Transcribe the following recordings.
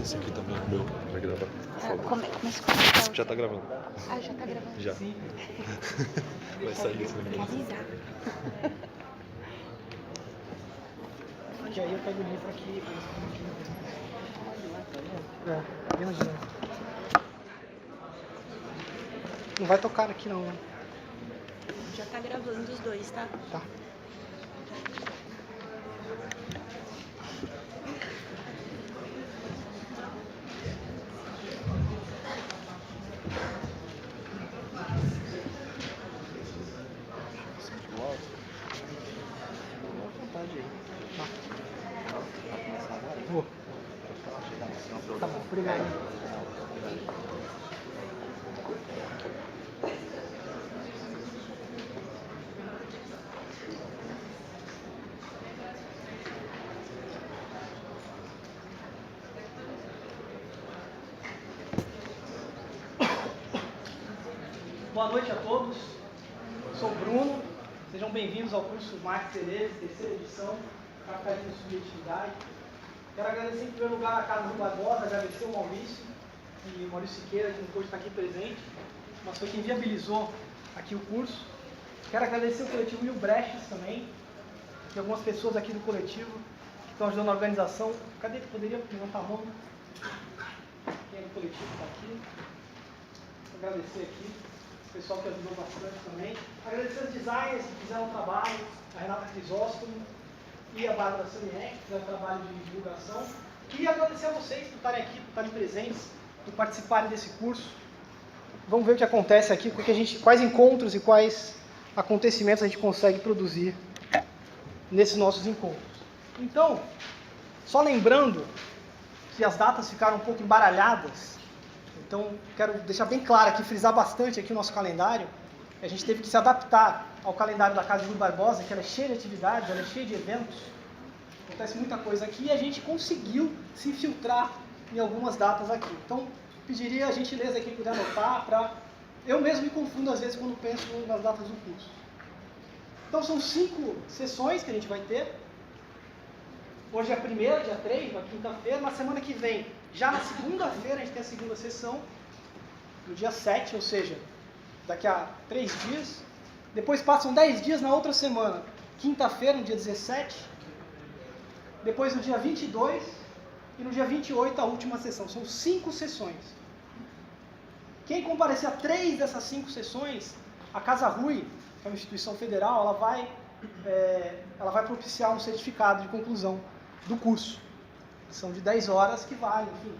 esse aqui também, meu, vai gravar, por favor. Começa. Já tá gravando. Ah, já tá gravando? Já. Sim. Vai sair esse Quer avisar. Aqui, aí eu pego o livro aqui. Bem onde não. Não vai tocar aqui não, né? Já tá gravando os dois, tá? Tá. Vou. Tá bom, obrigado. Boa noite a todos. Sou o Bruno. Sejam bem-vindos ao curso Marques Deleuze, terceira edição, Capitalismo e Subjetividade. Quero agradecer em primeiro lugar a Casa do Barbosa, agradecer o Maurício e o Maurício Siqueira, que não pôde estar aqui presente, mas foi quem viabilizou aqui o curso. Quero agradecer o coletivo Mil Brechas também, e algumas pessoas aqui do coletivo que estão ajudando a organização. Cadê? Poderia levantar a mão? Quem é do coletivo está aqui. Vou agradecer aqui o pessoal que ajudou bastante também. Agradecer os designers que fizeram o trabalho, a Renata Crisóstomo e a Bárbara Saniek, que fizeram o trabalho de divulgação. E agradecer a vocês por estarem aqui, por estarem presentes, por participarem desse curso. Vamos ver o que acontece aqui, quais encontros e quais acontecimentos a gente consegue produzir nesses nossos encontros. Então, só lembrando que as datas ficaram um pouco embaralhadas, então quero deixar bem claro aqui, frisar bastante aqui o nosso calendário. A gente teve que se adaptar ao calendário da Casa de Rui Barbosa, que ela é cheia de atividades, ela é cheia de eventos, acontece muita coisa aqui e a gente conseguiu se infiltrar em algumas datas aqui. Então, pediria a gentileza aqui puder anotar, eu mesmo me confundo às vezes quando penso nas datas do curso. Então são 5 sessões que a gente vai ter. Hoje é a primeira, dia 3, na quinta-feira. Na semana que vem, já na segunda-feira, a gente tem a segunda sessão, no dia 7, ou seja, daqui a 3 dias. Depois passam 10 dias na outra semana, quinta-feira, no dia 17. Depois no dia 22 e no dia 28 a última sessão. São 5 sessões. Quem comparecer a 3 dessas 5 sessões, a Casa Rui, que é uma instituição federal, ela vai propiciar um certificado de conclusão do curso. São de 10 horas que vale, enfim,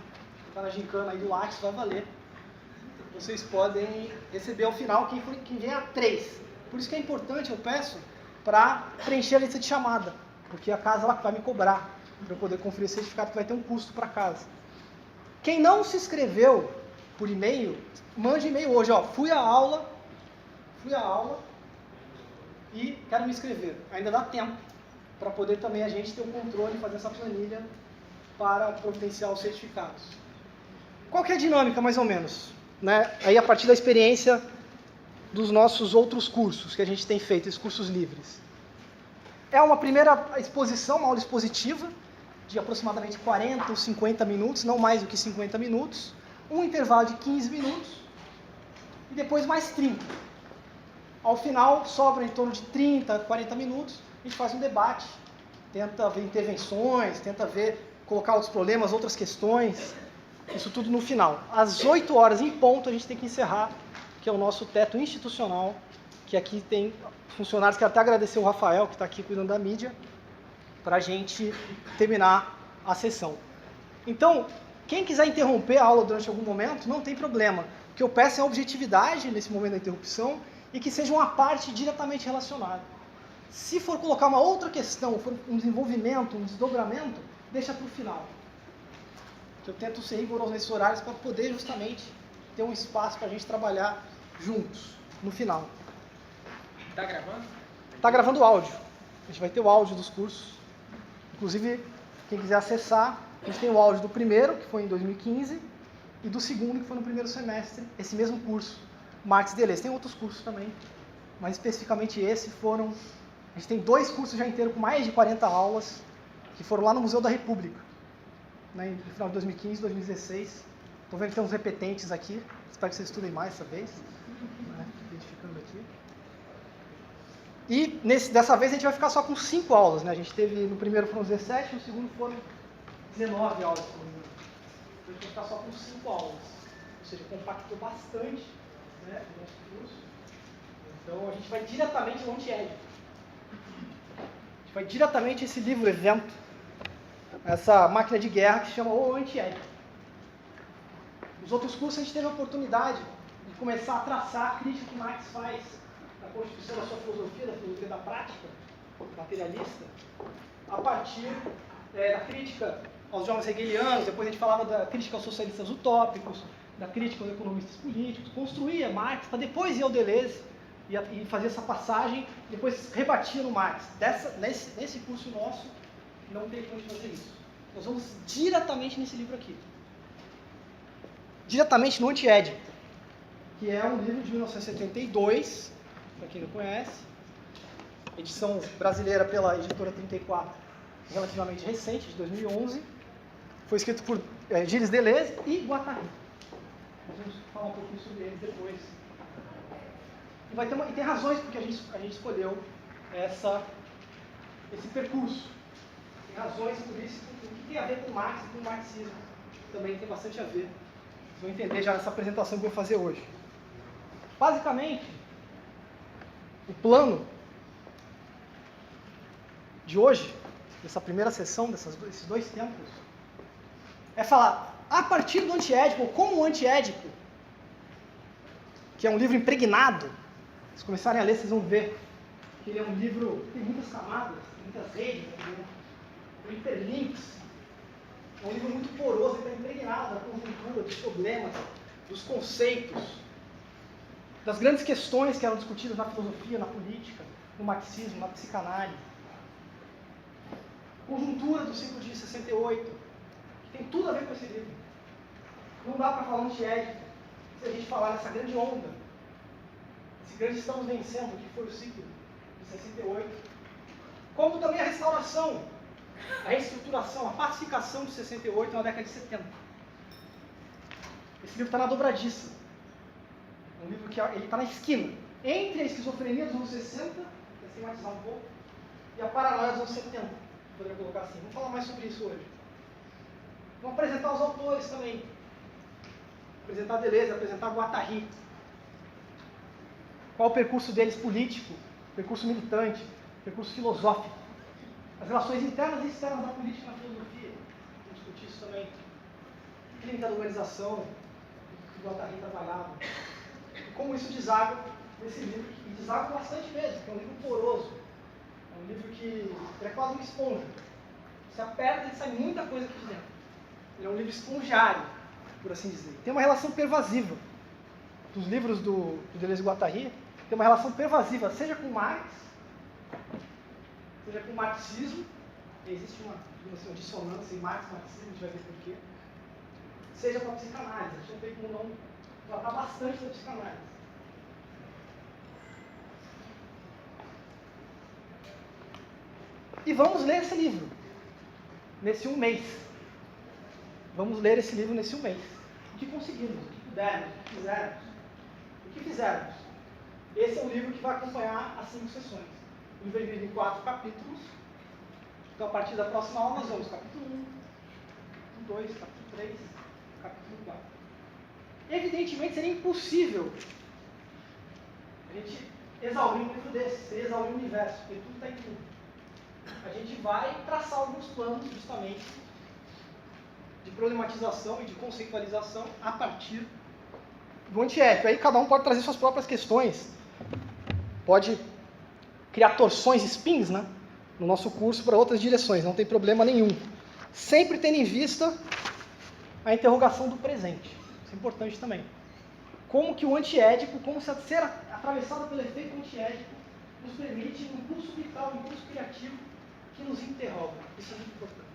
está na gincana aí do Lattes, vai valer. Vocês podem receber ao final quem vier a 3. Por isso que é importante, eu peço, para preencher a lista de chamada, porque a casa ela vai me cobrar para eu poder conferir esse certificado, que vai ter um custo para a casa. Quem não se inscreveu por e-mail, mande e-mail hoje, ó, fui à aula e quero me inscrever. Ainda dá tempo para poder também a gente ter o controle e fazer essa planilha para providenciar os certificados. Qual que é a dinâmica, mais ou menos? Né? Aí a partir da experiência dos nossos outros cursos que a gente tem feito, esses cursos livres. É uma primeira exposição, uma aula expositiva, de aproximadamente 40 ou 50 minutos, não mais do que 50 minutos, um intervalo de 15 minutos, e depois mais 30. Ao final, sobra em torno de 30, 40 minutos, a gente faz um debate, tenta ver intervenções, tenta colocar outros problemas, outras questões, isso tudo no final. Às 8 horas em ponto, a gente tem que encerrar, que é o nosso teto institucional, que aqui tem funcionários, quero até agradecer o Rafael, que está aqui cuidando da mídia, para a gente terminar a sessão. Então, quem quiser interromper a aula durante algum momento, não tem problema. O que eu peço é objetividade nesse momento da interrupção e que seja uma parte diretamente relacionada. Se for colocar uma outra questão, for um desenvolvimento, um desdobramento, deixa para o final. Eu tento ser rigoroso nesses horários para poder justamente ter um espaço para a gente trabalhar juntos, no final. Está gravando? Está gravando o áudio. A gente vai ter o áudio dos cursos. Inclusive, quem quiser acessar, a gente tem o áudio do primeiro, que foi em 2015, e do segundo, que foi no primeiro semestre, esse mesmo curso, Marques Deleuze. Tem outros cursos também, mas especificamente esse foram... A gente tem 2 cursos já inteiros com mais de 40 aulas, que foram lá no Museu da República. né, no final de 2015, 2016. Estou vendo que tem uns repetentes aqui. Espero que vocês estudem mais essa vez. Né, identificando aqui. E dessa vez a gente vai ficar só com 5 aulas. Né? A gente teve, no primeiro foram 17, no segundo foram 19 aulas. Então a gente vai ficar só com 5 aulas. Ou seja, compactou bastante, né, o nosso curso. Então a gente vai diretamente no antiédipo. A gente vai diretamente a esse livro-evento, essa máquina de guerra que se chama O Antiédipo. Nos outros cursos a gente teve a oportunidade de começar a traçar a crítica que Marx faz da constituição da sua filosofia da prática materialista, a partir da crítica aos jovens hegelianos. Depois a gente falava da crítica aos socialistas utópicos, da crítica aos economistas políticos, construía Marx, para depois ir ao Deleuze e fazer essa passagem, depois rebatia no Marx. Nesse curso nosso, não tem como fazer isso. Nós vamos diretamente nesse livro aqui. Diretamente no Antiédipo, que é um livro de 1972, para quem não conhece, edição brasileira pela editora 34, relativamente recente, de 2011, foi escrito por Gilles Deleuze e Guattari. Nós vamos falar um pouquinho sobre eles depois. E tem razões porque a gente escolheu esse percurso. Tem razões por isso, o que tem a ver com Marx e com o marxismo. Também tem bastante a ver. Vocês vão entender já nessa apresentação que eu vou fazer hoje. Basicamente, o plano de hoje, dessa primeira sessão, desses 2 tempos, é falar a partir do Antiédipo, ou como o Antiédipo, que é um livro impregnado. Se começarem a ler, vocês vão ver que ele é um livro que tem muitas camadas, muitas redes, tem hiperlinks. É um livro muito poroso, ele está impregnado da conjuntura, dos problemas, dos conceitos, das grandes questões que eram discutidas na filosofia, na política, no marxismo, na psicanálise. Conjuntura do ciclo de 68, que tem tudo a ver com esse livro. Não dá para falar antiédipo se a gente falar nessa grande onda, esse grande estamos vencendo, que foi o ciclo de 68. Como também a restauração, a reestruturação, a pacificação de 68 na década de 70. Esse livro está na dobradiça. É um livro que ele está na esquina, entre a esquizofrenia dos anos 60, para esquematizar um pouco, e a paranoia dos anos 70, poderia colocar assim. Vamos falar mais sobre isso hoje. Vamos apresentar os autores também. Apresentar Deleuze, apresentar Guattari. Qual o percurso deles político, percurso militante, percurso filosófico. As relações internas e externas da política na filosofia. Vamos discutir isso também. Clínica da organização, que o Guattari trabalhava. E como isso deságua nesse livro, e deságua bastante mesmo, que é um livro poroso. É um livro que é quase uma esponja. Você aperta e sai muita coisa aqui de dentro. Ele é um livro espongiário, por assim dizer. Tem uma relação pervasiva. Dos livros do Deleuze e Guattari, tem uma relação pervasiva, seja com Marx, seja com o marxismo. Existe uma dissonância em Marx e marxismo, a gente vai ver porquê. Seja com a psicanálise. A gente não tem como não tratar bastante da psicanálise. E vamos ler esse livro nesse um mês. Vamos ler esse livro nesse um mês. O que conseguimos, o que pudermos, o que fizermos. O que fizermos. Esse é um livro que vai acompanhar as 5 sessões. O livro é dividido em 4 capítulos. Então, a partir da próxima aula, nós vamos capítulo 1, capítulo 2, capítulo 3, capítulo 4. Evidentemente, seria impossível a gente exaurir um livro desse, seria exaurir o universo, porque tudo está em tudo. A gente vai traçar alguns planos, justamente, de problematização e de conceitualização a partir do antiético. Aí cada um pode trazer suas próprias questões, pode criar torções, spins, né, no nosso curso para outras direções, não tem problema nenhum. Sempre tendo em vista a interrogação do presente. Isso é importante também. Como que o antiédipo, como ser atravessado pelo efeito antiédipo, nos permite um impulso vital, um impulso criativo que nos interroga. Isso é muito importante.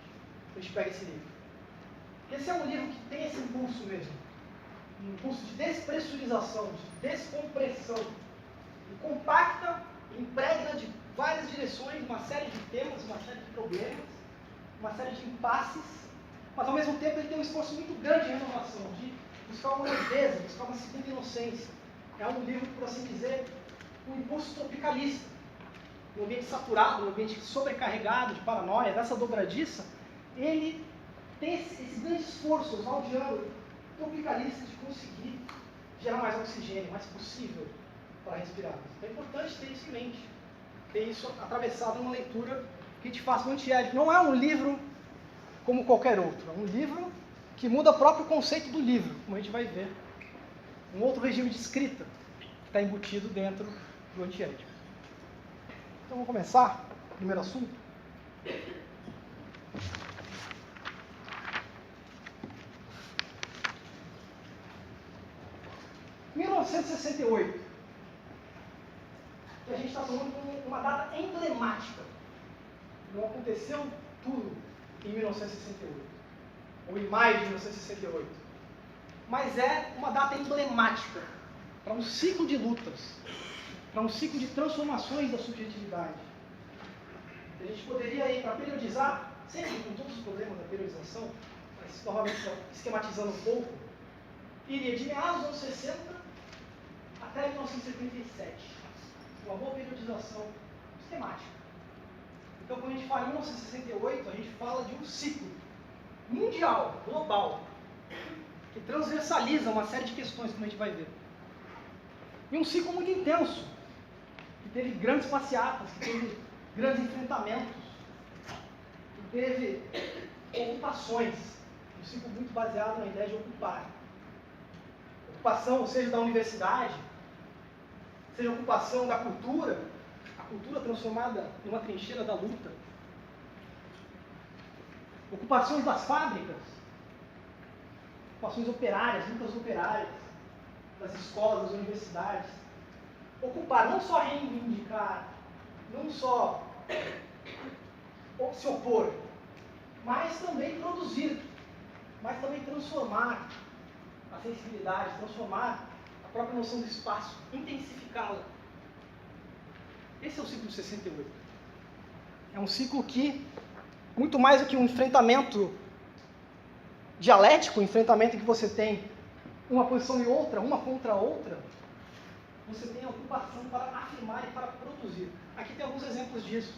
A gente pega esse livro. Esse é um livro que tem esse impulso mesmo. Um impulso de despressurização, de descompressão. Ele compacta, impregna de várias direções, uma série de temas, uma série de problemas, uma série de impasses, mas ao mesmo tempo ele tem um esforço muito grande de renovação, de buscar uma leveza, buscar uma segunda inocência. É um livro, por assim dizer, um impulso tropicalista. Um ambiente saturado, um ambiente sobrecarregado de paranoia, dessa dobradiça, ele tem esse grande esforço oswaldiano, tropicalista, de conseguir gerar mais oxigênio, mais possível para respirar. Então é importante ter isso em mente, ter isso atravessado numa leitura que te faça um antiético. Não é um livro como qualquer outro, é um livro que muda o próprio conceito do livro, como a gente vai ver. Um outro regime de escrita que está embutido dentro do antiético. Então vamos começar. Primeiro assunto. Em 1968, que a gente está tomando como uma data emblemática. Não aconteceu tudo em 1968, ou em maio de 1968. Mas é uma data emblemática para um ciclo de lutas, para um ciclo de transformações da subjetividade. A gente poderia ir para periodizar, sempre com todos os problemas da periodização, mas novamente esquematizando um pouco, iria de meados dos anos 60 até 1977. Uma boa periodização esquemática. Então, quando a gente fala em 1968, a gente fala de um ciclo mundial, global, que transversaliza uma série de questões, como a gente vai ver. E um ciclo muito intenso, que teve grandes passeatas, que teve grandes enfrentamentos, que teve ocupações. Um ciclo muito baseado na ideia de ocupar. Ocupação, seja da universidade, seja ocupação da cultura, a cultura transformada numa trincheira da luta. Ocupações das fábricas, ocupações operárias, lutas operárias, das escolas, das universidades. Ocupar, não só reivindicar, não só se opor, mas também produzir, mas também transformar a sensibilidade, transformar a própria noção do espaço, intensificá-la. Esse é o ciclo de 68. É um ciclo que, muito mais do que um enfrentamento dialético, um enfrentamento em que você tem uma posição e outra, uma contra a outra, você tem a ocupação para afirmar e para produzir. Aqui tem alguns exemplos disso.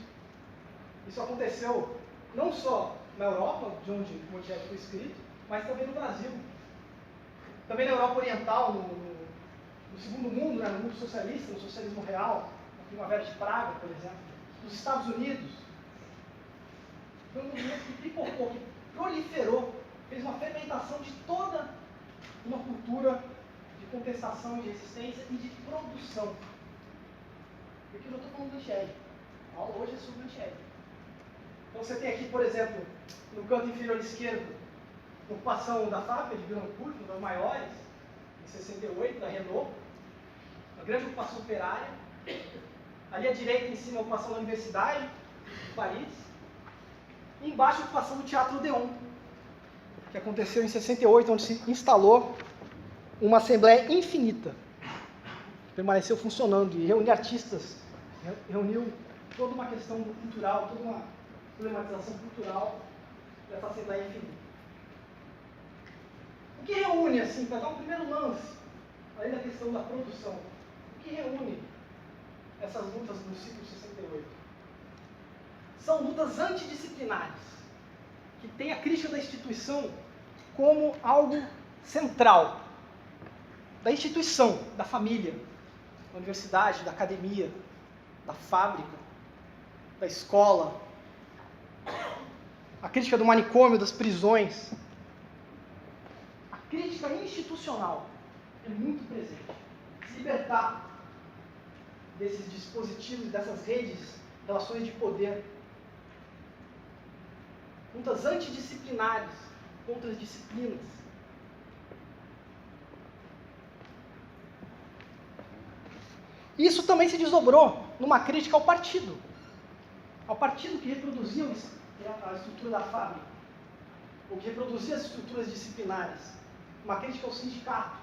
Isso aconteceu não só na Europa, de onde o Antiético foi escrito, mas também no Brasil. Também na Europa Oriental, no Segundo Mundo, né, no mundo socialista, no socialismo real, na Primavera de Praga, por exemplo. Nos Estados Unidos. Foi um movimento que pipocou, que proliferou, fez uma fermentação de toda uma cultura de contestação, de resistência e de produção. E aqui eu já estou falando do antiético. A aula hoje é sobre o antiético. Então você tem aqui, por exemplo, no canto inferior esquerdo, a ocupação da fábrica de Billancourt, uma das maiores, em 68, da Renault, uma grande ocupação operária. Ali à direita, em cima, a ocupação da Universidade de Paris. E embaixo, a ocupação do Teatro Odeon, que aconteceu em 68, onde se instalou uma assembleia infinita. Permaneceu funcionando e reuniu artistas, reuniu toda uma questão cultural, toda uma problematização cultural dessa assembleia infinita. O que reúne, assim, para dar um primeiro lance, além da questão da produção, o que reúne essas lutas no ciclo 68? São lutas antidisciplinares, que têm a crítica da instituição como algo central. Da instituição, da família, da universidade, da academia, da fábrica, da escola. A crítica do manicômio, das prisões. A crítica institucional é muito presente. Se libertar desses dispositivos, dessas redes, relações de poder. Lutas antidisciplinares contra as disciplinas. Isso também se desdobrou numa crítica ao partido que reproduzia a estrutura da fábrica, ou que reproduzia as estruturas disciplinares, uma crítica ao sindicato.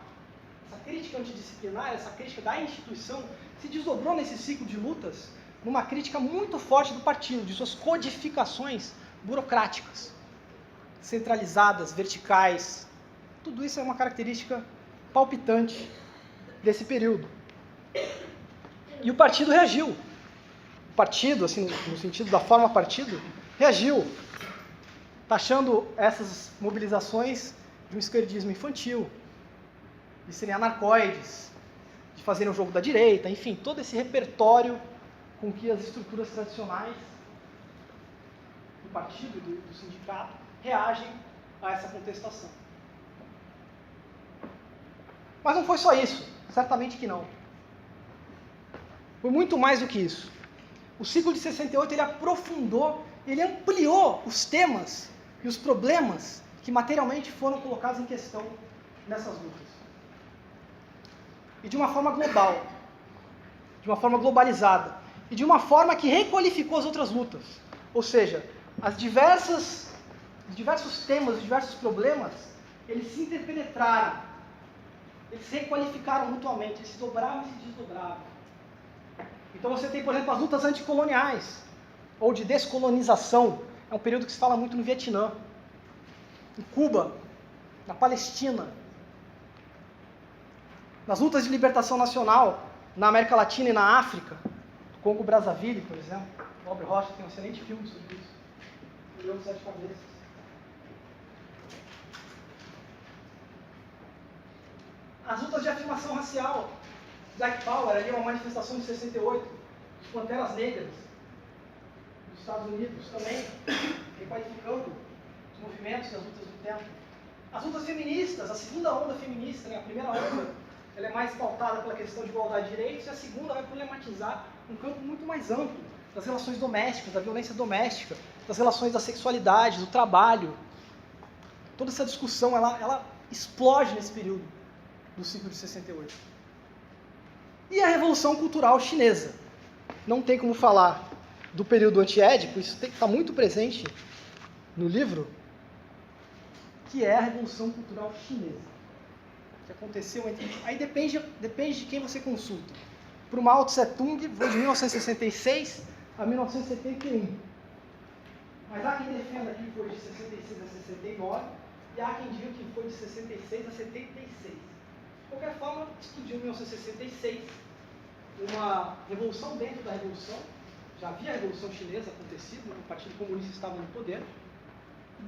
Essa crítica antidisciplinar, essa crítica da instituição, se desdobrou nesse ciclo de lutas numa crítica muito forte do partido, de suas codificações burocráticas. centralizadas, verticais. Tudo isso é uma característica palpitante desse período. E o partido reagiu. O partido, assim, no sentido da forma partido, reagiu, taxando essas mobilizações de um esquerdismo infantil, de serem anarcoides, de fazerem o jogo da direita, enfim, todo esse repertório com que as estruturas tradicionais do partido e do sindicato reagem a essa contestação. Mas não foi só isso, certamente que não. Foi muito mais do que isso. O ciclo de 68 ele aprofundou, ele ampliou os temas e os problemas que materialmente foram colocados em questão nessas lutas. E de uma forma global, de uma forma globalizada, e de uma forma que requalificou as outras lutas. Ou seja, os diversos temas, os diversos problemas, eles se interpenetraram, eles se requalificaram mutuamente, eles se dobravam e se desdobravam. Então você tem, por exemplo, as lutas anticoloniais, ou de descolonização, é um período que se fala muito no Vietnã, em Cuba, na Palestina, nas lutas de libertação nacional, na América Latina e na África, Congo Brazzaville, por exemplo. O Albert Rocha tem um excelente filme sobre isso. O Leão dos Sete Cabeças. As lutas de afirmação racial, Black Power, ali é uma manifestação de 68, dos Panteras Negras, dos Estados Unidos, também requalificando os movimentos e as lutas do tempo. As lutas feministas, a segunda onda feminista, né, a primeira onda, ela é mais pautada pela questão de igualdade de direitos, e a segunda vai problematizar um campo muito mais amplo, das relações domésticas, da violência doméstica, das relações da sexualidade, do trabalho. Toda essa discussão, ela explode nesse período do ciclo de 68. E a Revolução Cultural Chinesa. Não tem como falar do período antiédipo, isso está muito presente no livro, que é a Revolução Cultural Chinesa. Que aconteceu entre... Aí depende de quem você consulta. Para o Mao Tse Tung, foi de 1966 a 1971. Mas há quem defenda que foi de 66 a 69, e há quem diga que foi de 66 a 76. De qualquer forma, explodiu em 1966 uma revolução dentro da revolução. Já havia a Revolução Chinesa acontecido, o Partido Comunista estava no poder.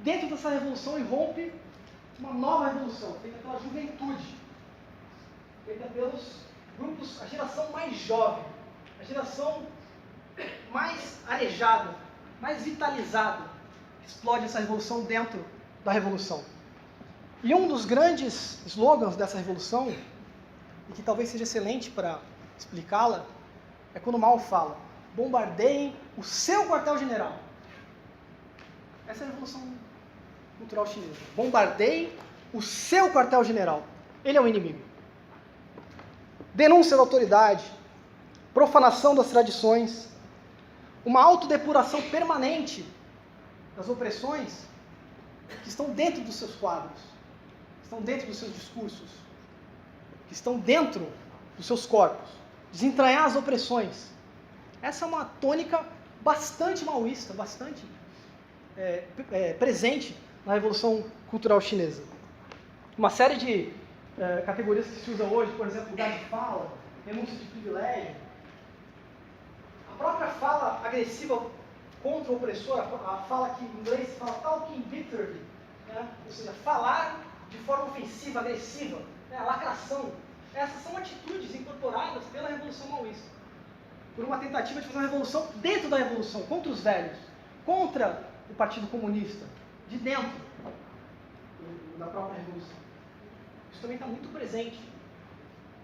Dentro dessa revolução irrompe uma nova revolução, feita pela juventude, feita pelos grupos, a geração mais jovem, a geração mais arejada, mais vitalizada. Explode essa revolução dentro da revolução. E um dos grandes slogans dessa revolução, e que talvez seja excelente para explicá-la, é quando Mao fala: bombardeiem o seu quartel-general. Essa é a Revolução Cultural Chinesa. Bombardeiem o seu quartel-general. Ele é o inimigo. Denúncia da autoridade, profanação das tradições, uma autodepuração permanente das opressões que estão dentro dos seus quadros, que estão dentro dos seus discursos, que estão dentro dos seus corpos. Desentranhar as opressões. Essa é uma tônica bastante maoísta, bastante presente na Revolução Cultural Chinesa. Uma série de categorias que se usam hoje, por exemplo, lugar de fala, renúncia de privilégio. A própria fala agressiva contra o opressor, a fala que em inglês se fala talking bitterly, né? Ou seja, falar de forma ofensiva, agressiva, né? A lacração. Essas são atitudes incorporadas pela Revolução Maoísta, por uma tentativa de fazer uma revolução dentro da revolução, contra os velhos, contra o Partido Comunista, de dentro da própria revolução. Isso também está muito presente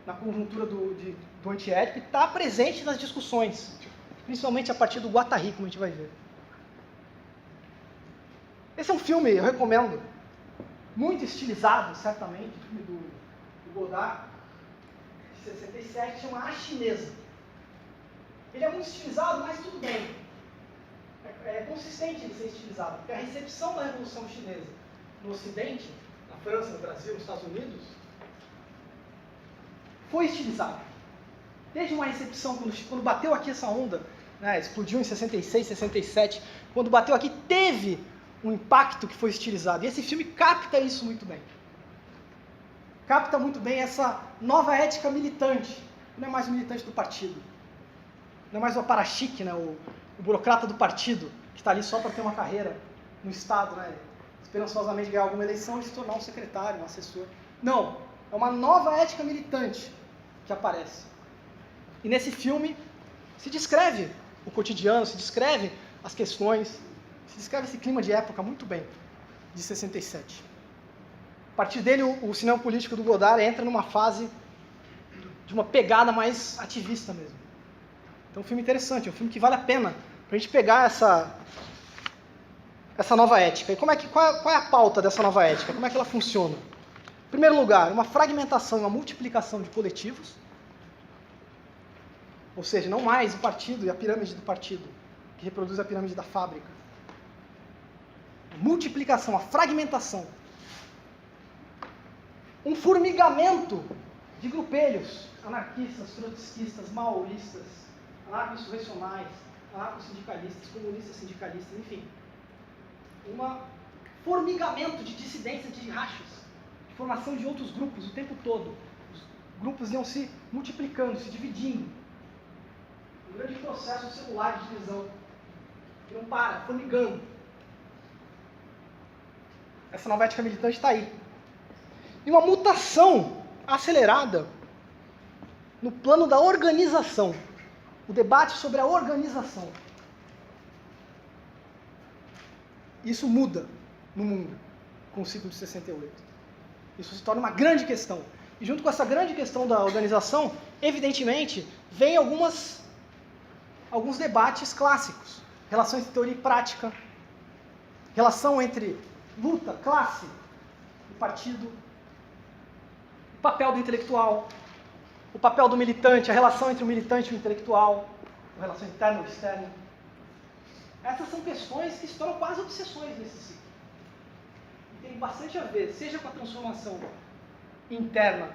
na conjuntura do antiédipo e está presente nas discussões, principalmente a partir do Guattari, como a gente vai ver. Esse é um filme, eu recomendo, muito estilizado, certamente, filme do Godard, de 67, chama A Chinesa. Ele é muito estilizado, mas tudo bem. É consistente ele ser estilizado, porque a recepção da Revolução Chinesa no Ocidente, na França, no Brasil, nos Estados Unidos, foi estilizada. Desde uma recepção, quando bateu aqui essa onda, né, explodiu em 66, 67, quando bateu aqui, teve um impacto que foi estilizado. E esse filme capta isso muito bem. Capta muito bem essa nova ética militante. Não é mais o militante do partido. Não é mais o aparachique, né? o burocrata do partido, que está ali só para ter uma carreira no Estado, né? Esperançosamente ganhar alguma eleição e se tornar um secretário, um assessor. Não, é uma nova ética militante que aparece. E nesse filme se descreve o cotidiano, se descreve as questões, se descreve esse clima de época muito bem, de 67. A partir dele, o cinema político do Godard entra numa fase de uma pegada mais ativista mesmo. Então é um filme interessante, é um filme que vale a pena para a gente pegar essa nova ética. E qual é a pauta dessa nova ética? Como é que ela funciona? Em primeiro lugar, uma fragmentação e uma multiplicação de coletivos, ou seja, não mais o partido e a pirâmide do partido, que reproduz a pirâmide da fábrica. A multiplicação, a fragmentação. Um formigamento de grupelhos, anarquistas, trotskistas, maoístas, anarco-insurrecionais, anarco-sindicalistas, comunistas sindicalistas, enfim. Um formigamento de dissidência, de rachas, de formação de outros grupos o tempo todo. Os grupos iam se multiplicando, se dividindo. Um grande processo celular de divisão, que não para, formigando. Essa nova ética militante está aí. E uma mutação acelerada no plano da organização. O debate sobre a organização. Isso muda no mundo com o ciclo de 68. Isso se torna uma grande questão. E junto com essa grande questão da organização, evidentemente, vem alguns debates clássicos. Relação entre teoria e prática, relação entre luta, classe e partido, o papel do intelectual, o papel do militante, a relação entre o militante e o intelectual, a relação interna ou externa. Essas são questões que se tornam quase obsessões nesse ciclo. E tem bastante a ver, seja com a transformação interna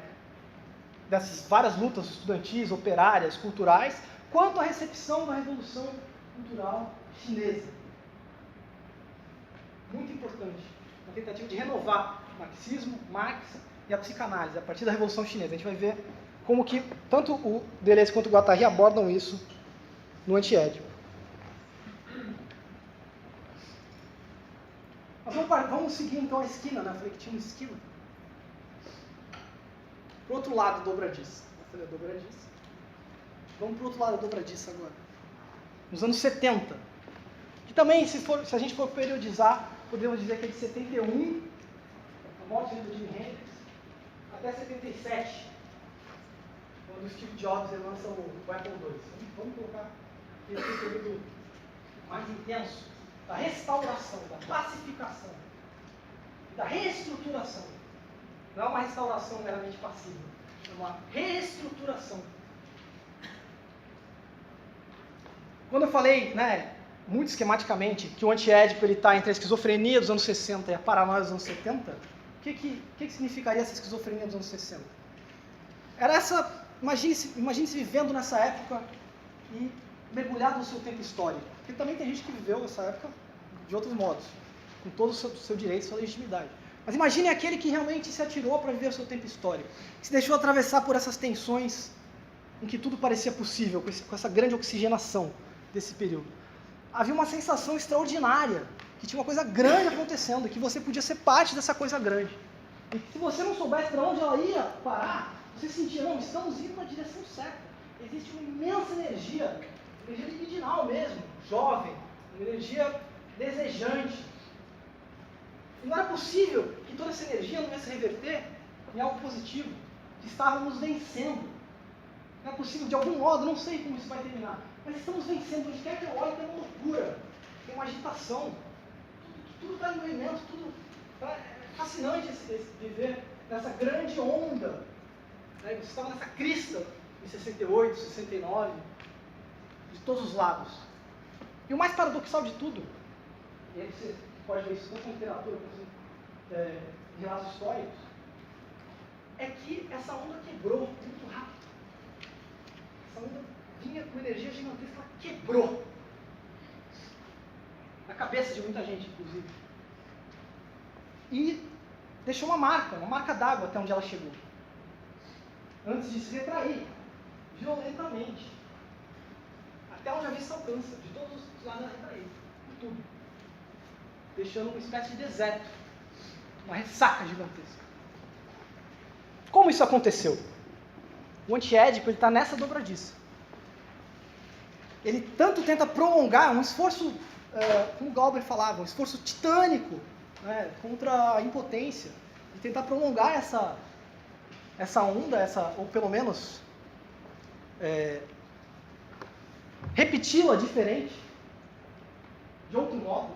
dessas várias lutas estudantis, operárias, culturais, quanto à recepção da Revolução Cultural Chinesa. Muito importante. Uma tentativa de renovar o marxismo, Marx e a psicanálise, a partir da Revolução Chinesa. A gente vai ver como que tanto o Deleuze quanto o Guattari abordam isso no Antiédipo. Mas vamos seguir então a esquina, né? Eu falei que tinha uma esquina. Para o outro lado, dobradiça. Eu falei dobradiça. Vamos para o outro lado da dobradiça agora. Nos anos 70. Que também, se a gente for periodizar, podemos dizer que é de 71, a morte do Jimi Hendrix, até 77, quando o Steve Jobs lança o Apple II. Vamos colocar esse período mais intenso da restauração, da pacificação, da reestruturação. Não é uma restauração meramente passiva, é uma reestruturação. Quando eu falei, né, muito esquematicamente, que o Antiédipo está entre a esquizofrenia dos anos 60 e a paranoia dos anos 70, o que significaria essa esquizofrenia dos anos 60? Era essa, imagine-se vivendo nessa época e mergulhado no seu tempo histórico. Porque também tem gente que viveu essa época de outros modos, com todo o seu direito e sua legitimidade. Mas imagine aquele que realmente se atirou para viver o seu tempo histórico, que se deixou atravessar por essas tensões em que tudo parecia possível, com essa grande oxigenação desse período. Havia uma sensação extraordinária, que tinha uma coisa grande acontecendo, que você podia ser parte dessa coisa grande. E que se você não soubesse para onde ela ia parar, você sentia, não, estamos indo na direção certa. Existe uma imensa energia libidinal mesmo, jovem, uma energia desejante. E não era possível que toda essa energia não ia se reverter em algo positivo, que estávamos vencendo. Não é possível, de algum modo, não sei como isso vai terminar, mas estamos vencendo. Onde quer que eu olhe, tem uma loucura, tem uma agitação. Tudo está em movimento, tudo. É fascinante esse viver nessa grande onda. Né? Você estava nessa crista em 68, 69, de todos os lados. E o mais paradoxal de tudo, e aí você pode ver isso tanto em literatura quanto em relatos históricos, é que essa onda quebrou muito rápido. Essa onda vinha com energia gigantesca, ela quebrou. Na cabeça de muita gente, inclusive. e deixou uma marca d'água até onde ela chegou. Antes de se retrair, violentamente, até onde a vista alcança, de todos os lados ela retraiu, por tudo. Deixando uma espécie de deserto, uma ressaca gigantesca. Como isso aconteceu? O antiédipo está nessa dobradiça. Ele tanto tenta prolongar um esforço, como Glauber falava, um esforço titânico, né, contra a impotência, de tentar prolongar essa onda, ou pelo menos repeti-la diferente, de outro modo,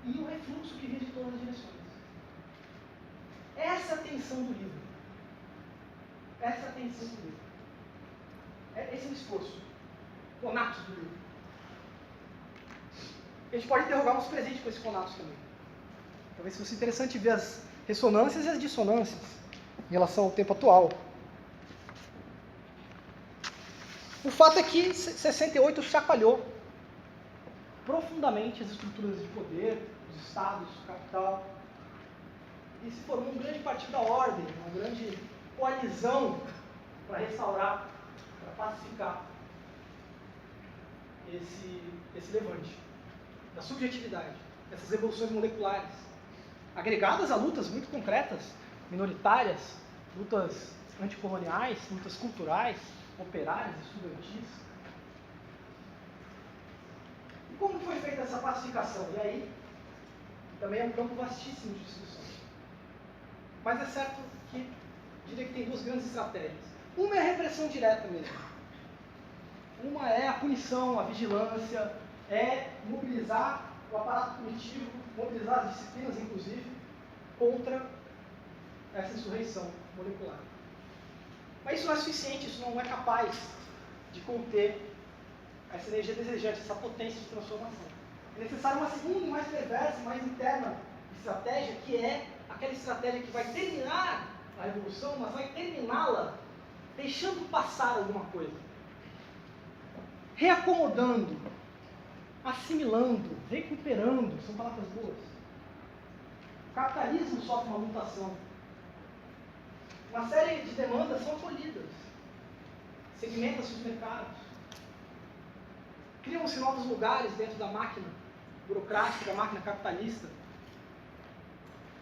e o refluxo que vinha de todas as direções. Essa é a tensão do livro. Essa é a tensão do livro. Esse é o esforço, o conatos do livro. A gente pode interrogar uns presentes com esse conatos também. Talvez fosse interessante ver as ressonâncias e as dissonâncias em relação ao tempo atual. O fato é que 68 chacoalhou profundamente as estruturas de poder, os estados, o capital, e se formou um grande partido da ordem, uma grande coalizão para restaurar, para pacificar esse levante da subjetividade, essas revoluções moleculares, agregadas a lutas muito concretas, minoritárias, lutas anticoloniais, lutas culturais, operárias, estudantis. E como foi feita essa pacificação? E aí, também é um campo vastíssimo de discussão. Mas é certo que, diria que tem duas grandes estratégias. Uma é a repressão direta mesmo. Uma é a punição, a vigilância, é mobilizar o aparato punitivo, mobilizar as disciplinas, inclusive, contra essa insurreição molecular. Mas isso não é suficiente, isso não é capaz de conter essa energia desejante, essa potência de transformação. É necessária uma segunda e mais perversa, mais interna estratégia, que é aquela estratégia que vai terminar a revolução, mas vai terminá-la deixando passar alguma coisa. Reacomodando, assimilando, recuperando, são palavras boas. O capitalismo sofre uma mutação. Uma série de demandas são acolhidas. Segmenta-se os mercados. Criam-se novos lugares dentro da máquina burocrática, da máquina capitalista,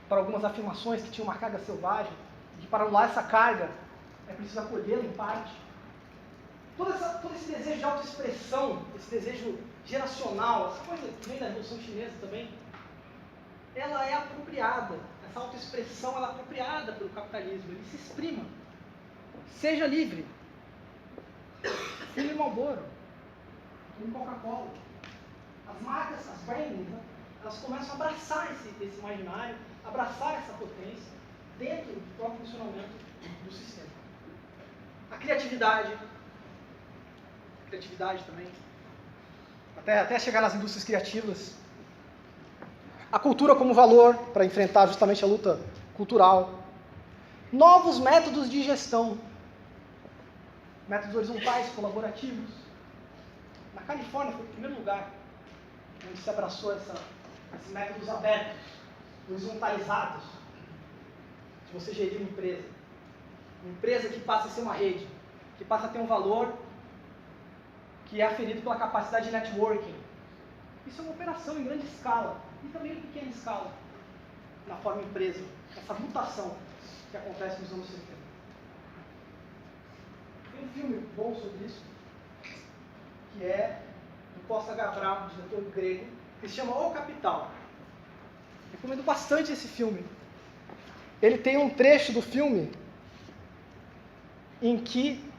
para algumas afirmações que tinham uma carga selvagem, e para anular essa carga é preciso acolhê-la em parte. Todo esse desejo de autoexpressão, esse desejo geracional, essa coisa que vem da Revolução Chinesa também, ela é apropriada, essa autoexpressão ela é apropriada pelo capitalismo, ele se exprima, seja livre, fume Marlboro, fume Coca-Cola. As marcas, as brandings, né, elas começam a abraçar esse imaginário, abraçar essa potência dentro do próprio funcionamento do sistema. A criatividade também, até chegar nas indústrias criativas. A cultura como valor para enfrentar justamente a luta cultural. Novos métodos de gestão, métodos horizontais, colaborativos. Na Califórnia foi o primeiro lugar onde se abraçou esses métodos abertos, horizontalizados, de você gerir uma empresa. Uma empresa que passa a ser uma rede, que passa a ter um valor que é aferido pela capacidade de networking. Isso é uma operação em grande escala, e também em pequena escala, na forma empresa. Essa mutação que acontece nos anos 70. Tem um filme bom sobre isso, que é do Costa Gavral, um diretor grego, que se chama O Capital. Recomendo bastante esse filme. Ele tem um trecho do filme em que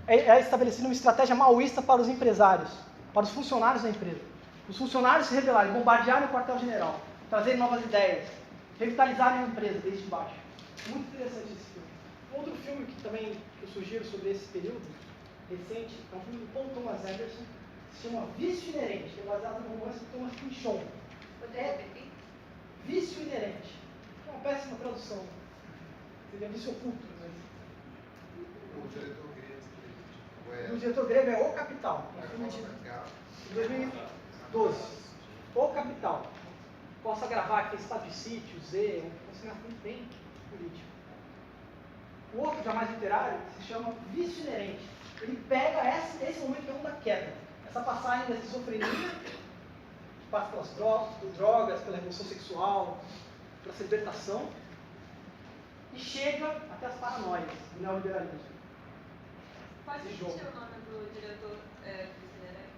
é estabelecida uma estratégia maoísta para os empresários, para os funcionários da empresa. Os funcionários se rebelarem, bombardearem o quartel-general, trazerem novas ideias, revitalizarem a empresa desde baixo. Muito interessante esse filme. Outro filme que eu sugiro sobre esse período recente é um filme do Paul Thomas Anderson, que se chama Vício Inerente, que é baseado no romance do Thomas Pynchon. Vício Inerente. É uma péssima tradução. Seria vício oculto, mas... O diretor grego é O Capital, um filme de 2012. O Capital. Possa gravar aqui Estado de Sítio, Z, um pensamento bem político. O outro, já mais literário, se chama Vício Inerente. Ele pega esse momento que é um da queda. Essa passagem da esquizofrenia, que passa pelas drogas, pela revolução sexual, pela libertação, e chega até as paranoias do neoliberalismo. Pode Esse repetir jogo. o nome do diretor Vício Inerente?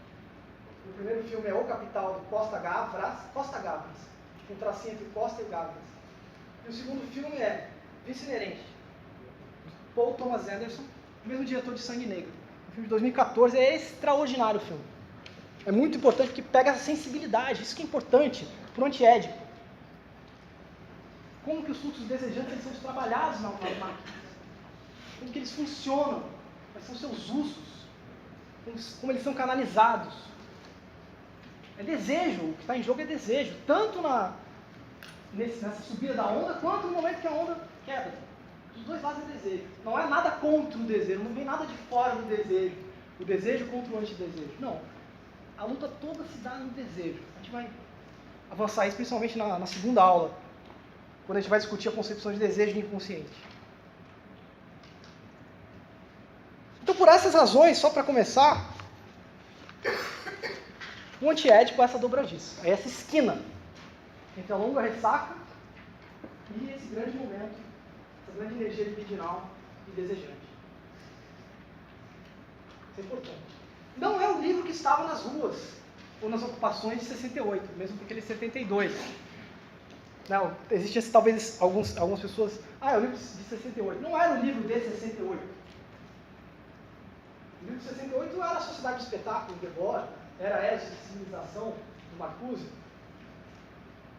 O primeiro filme é O Capital, de Costa Gavras, um tracinho entre Costa e Gavras. E o segundo filme é Vício Inerente, Paul Thomas Anderson, o mesmo diretor de Sangue Negro. Um filme de 2014, é extraordinário o filme. É muito importante porque pega essa sensibilidade, isso que é importante para o antiédipo. Como que os fluxos desejantes eles são trabalhados nas máquinas? Como que eles funcionam? Quais são os seus usos? Como eles são canalizados? É desejo, o que está em jogo é desejo, tanto nessa subida da onda, quanto no momento que a onda quebra. Dos dois lados é desejo. Não é nada contra o desejo, não vem nada de fora do desejo. O desejo contra o antidesejo. Não. A luta toda se dá no desejo. A gente vai avançar isso principalmente na segunda aula, quando a gente vai discutir a concepção de desejo e inconsciente. Então, por essas razões, só para começar, o antiédipo é essa dobradiça, é essa esquina entre a longa ressaca e esse grande momento, essa grande energia libidinal e desejante. Isso é importante. Não é o livro que estava nas ruas ou nas ocupações de 68, mesmo porque ele é 72. Não, existem talvez algumas pessoas... é o livro de 68. Não era o livro de 68. O livro de 68 era a Sociedade do Espetáculo, de Debord, era a Era de Civilização, do Marcuse.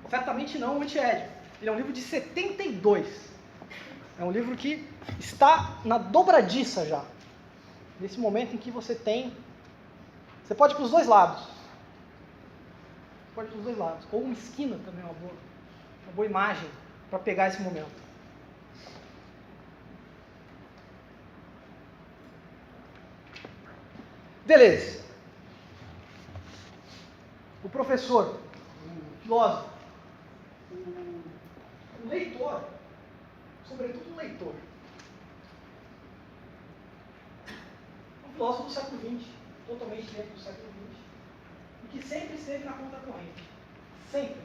Certamente não o Antiédipo. Ele é um livro de 72. É um livro que está na dobradiça já. Nesse momento em que você tem... Você pode ir para os dois lados. Você pode ir para os dois lados. Ou uma esquina também é uma boa imagem para pegar esse momento. Beleza. O professor, o filósofo, o leitor, sobretudo o leitor, um filósofo do século XX, totalmente dentro do século XX, e que sempre esteve na contracorrente. Sempre.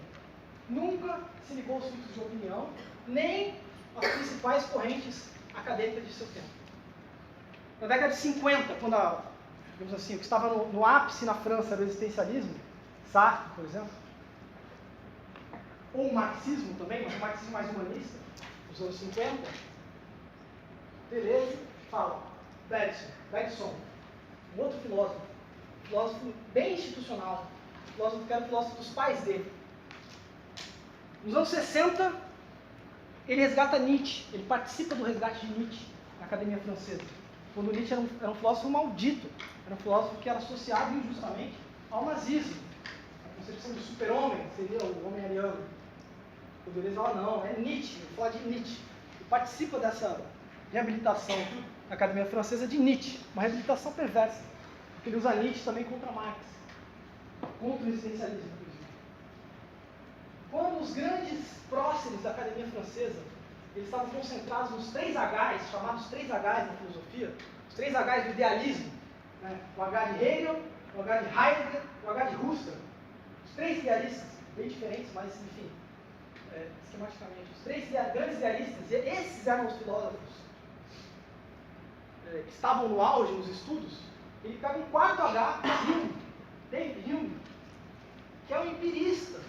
Nunca se ligou aos fluxos de opinião, nem às principais correntes acadêmicas de seu tempo. Na década de 50, quando digamos assim, o que estava no ápice na França era o existencialismo, Sartre, por exemplo, ou o marxismo também, mas o marxismo mais humanista, nos anos 50, Deleuze fala, Bergson, um outro filósofo bem institucional, filósofo que era o filósofo dos pais dele. Nos anos 60, ele resgata Nietzsche, ele participa do resgate de Nietzsche na Academia Francesa, quando Nietzsche era um filósofo maldito, era um filósofo que era associado injustamente ao nazismo. A concepção do super-homem seria o homem ariano. O Deleuze fala, não, é Nietzsche, ele fala de Nietzsche. Ele participa dessa reabilitação na Academia Francesa de Nietzsche, uma reabilitação perversa, porque ele usa Nietzsche também contra Marx, contra o existencialismo, inclusive. Quando os grandes próceres da Academia Francesa, eles estavam concentrados nos 3 Hs, chamados 3 Hs na filosofia, os 3 Hs do idealismo, né? O H de Hegel, o H de Heidegger, o H de Husserl. Os 3 idealistas, bem diferentes, mas enfim, esquematicamente, os 3 grandes idealistas, esses eram os filósofos que estavam no auge nos estudos. Ele pega um 4º H, Hume, David Hume, que é um empirista.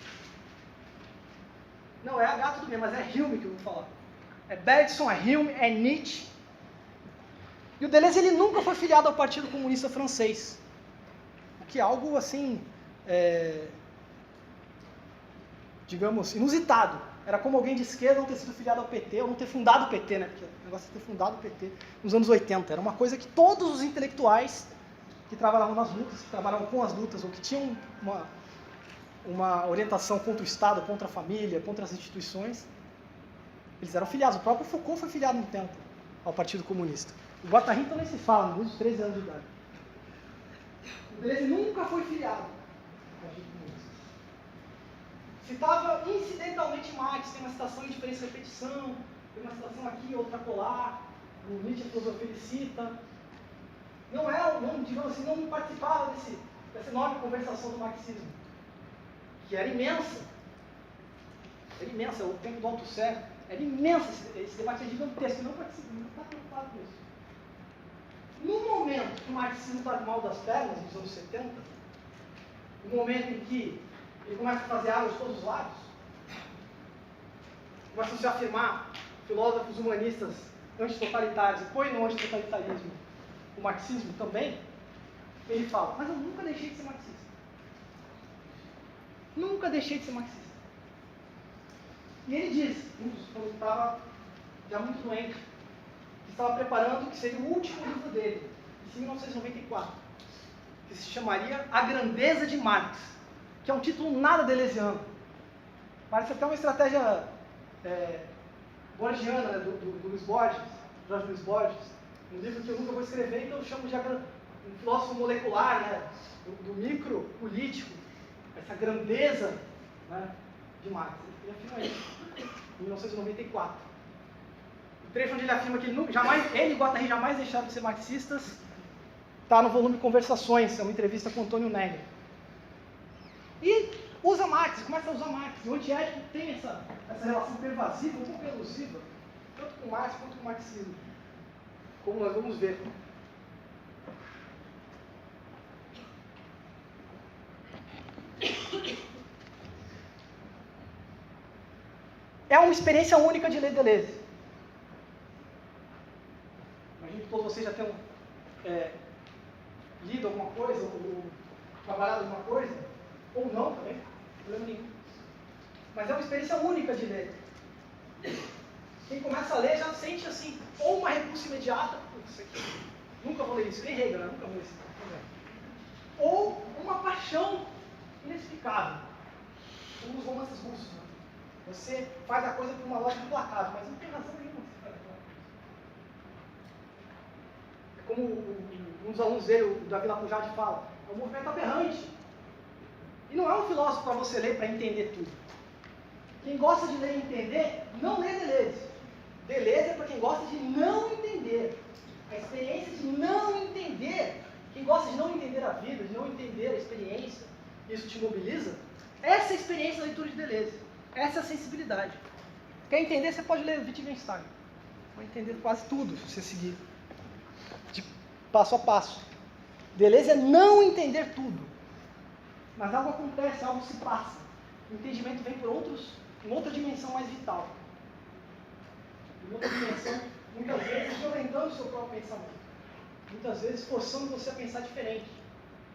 Não, é H tudo bem, mas é Hume que eu vou falar. É Bergson, é Hume, é Nietzsche. E o Deleuze ele nunca foi filiado ao Partido Comunista Francês. O que é algo assim, digamos, inusitado. Era como alguém de esquerda não ter sido filiado ao PT, ou não ter fundado o PT, né? Porque o negócio é ter fundado o PT nos anos 80. Era uma coisa que todos os intelectuais que trabalhavam nas lutas, que trabalhavam com as lutas, ou que tinham uma orientação contra o Estado, contra a família, contra as instituições, eles eram filiados. O próprio Foucault foi filiado um tempo ao Partido Comunista. O Guattari também se fala, desde os 13 anos de idade. O Deleuze nunca foi filiado ao Partido Comunista. citava incidentalmente Marx, tem uma citação em diferença e repetição, tem uma citação aqui, outra colar, o Nietzsche, a filosofia, ele cita. Digamos assim, não participava dessa enorme conversação do marxismo, que era imensa. Era imensa, o tempo do Althusser, era imensa, esse debate é gigantesco, não participa, não está preocupado com isso. No momento que o marxismo está de mal das pernas, nos anos 70, no momento em que ele começa a fazer água de todos os lados, começam a se afirmar filósofos humanistas antitotalitários e põe no antitotalitarismo o marxismo também, ele fala, mas eu nunca deixei de ser marxista. Nunca deixei de ser marxista. E ele diz, quando estava já muito doente, que estava preparando o que seria o último livro dele, em 1994, que se chamaria A Grandeza de Marx, que é um título nada deleuziano. Parece até uma estratégia borgiana, né, do Luiz Borges, Jorge Luiz Borges, um livro que eu nunca vou escrever, então eu chamo de um filósofo molecular, né, do micro político, essa grandeza, né, de Marx. Ele afirma isso, em 1994. O trecho onde ele afirma que ele e Guattari jamais deixaram de ser marxistas, está no volume Conversações, é uma entrevista com Antônio Negri. E usa Marx, começa a usar Marx. O antiético tem essa relação pervasiva, um pouco elusiva, tanto com Marx quanto com o marxismo, como nós vamos ver. É uma experiência única de ler Deleuze. Imagino que todos vocês já tenham lido alguma coisa, ou trabalhado alguma coisa, ou não também, problema nenhum. Mas é uma experiência única de ler. Quem começa a ler já sente assim, ou uma repulsa imediata, nunca vou ler isso, nem Hegel, né? Nunca vou ler isso. Ou uma paixão inexplicável, como nos romances russos. Né? Você faz a coisa por uma lógica implacável, mas não tem razão nenhuma que você faz aquela coisa. É como um dos alunos dele, o Davi Lapujade, fala, é um movimento aberrante. E não é um filósofo para você ler para entender tudo. Quem gosta de ler e entender, não lê Deleuze. Deleuze é para quem gosta de não entender. A experiência de não entender. Quem gosta de não entender a vida, de não entender a experiência, isso te mobiliza, essa é a experiência da leitura de Deleuze. Essa é a sensibilidade. Quer entender, você pode ler Wittgenstein. Vai entender quase tudo, se você seguir de passo a passo. Deleuze é não entender tudo. Mas algo acontece, algo se passa. O entendimento vem por em outra dimensão mais vital. Em outra dimensão, muitas vezes, violentando o seu próprio pensamento. Muitas vezes, forçando você a pensar diferente.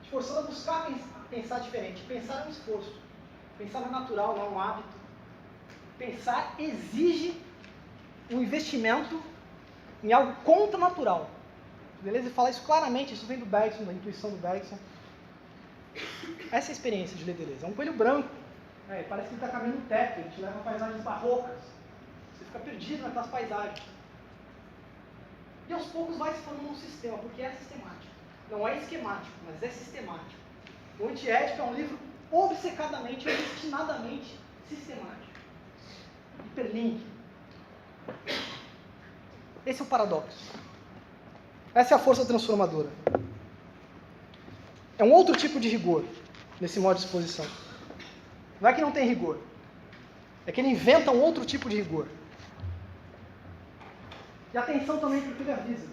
Te forçando a buscar pensar diferente. Pensar é um esforço. Pensar é natural, não é um hábito. Pensar exige um investimento em algo contranatural. Deleuze fala isso claramente, isso vem do Bergson, da intuição do Bergson. Essa é a experiência de ler Deleuze. É um coelho branco. Parece que ele está caminhando no teto, ele te leva a paisagens barrocas. Você fica perdido naquelas paisagens. E aos poucos vai se formando um sistema, porque é sistemático. Não é esquemático, mas é sistemático. O Antiético é um livro obcecadamente, obstinadamente sistemático. Hiperlink. Esse é o paradoxo. Essa é a força transformadora. É um outro tipo de rigor nesse modo de exposição. Não é que não tem rigor. É que ele inventa um outro tipo de rigor. E atenção também para o que ele avisa.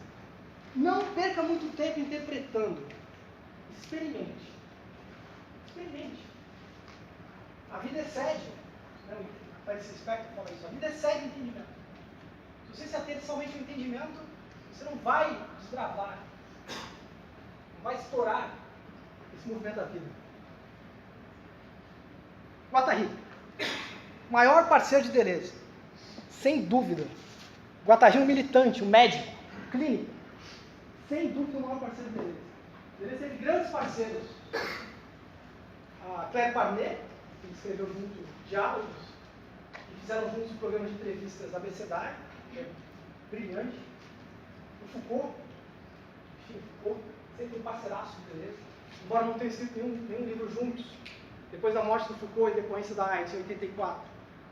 Não perca muito tempo interpretando. Experimente. Experimente. A vida excede. Esse aspecto fala isso. A vida excede o entendimento. Se você se atende somente ao entendimento, você não vai desbravar. Não vai explorar esse movimento da vida. Guattari, maior parceiro de Deleuze, sem dúvida. Guattari, um militante, um médico, clínico, sem dúvida o maior parceiro de Deleuze. Deleuze teve grandes parceiros. A Claire Parnet, que escreveu junto Diálogos, e fizeram juntos um programa de entrevistas abecedário, que é brilhante. O Foucault, enfim, Foucault sempre um parceiraço de Deleuze, embora não tenham escrito nenhum livro juntos. depois da morte do Foucault e decorrência da AIDS, em 84,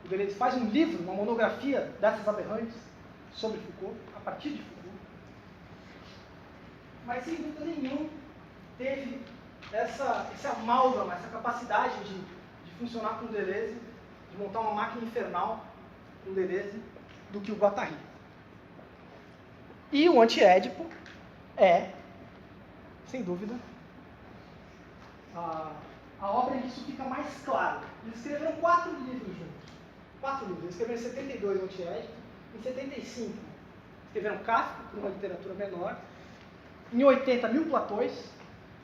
o Deleuze faz um livro, uma monografia dessas aberrantes sobre Foucault, a partir de Foucault. Mas, sem dúvida nenhuma, teve esse amálgama, essa capacidade de funcionar com o Deleuze, de montar uma máquina infernal com o Deleuze, do que o Guattari. E o Anti-Édipo é, sem dúvida, a obra em que isso fica mais claro. Eles escreveram 4 livros juntos. 4 livros. Eles escreveram em 72 o Anti-Édipo, em 75 escreveram Kafka, por uma literatura menor, em 80 Mil Platões,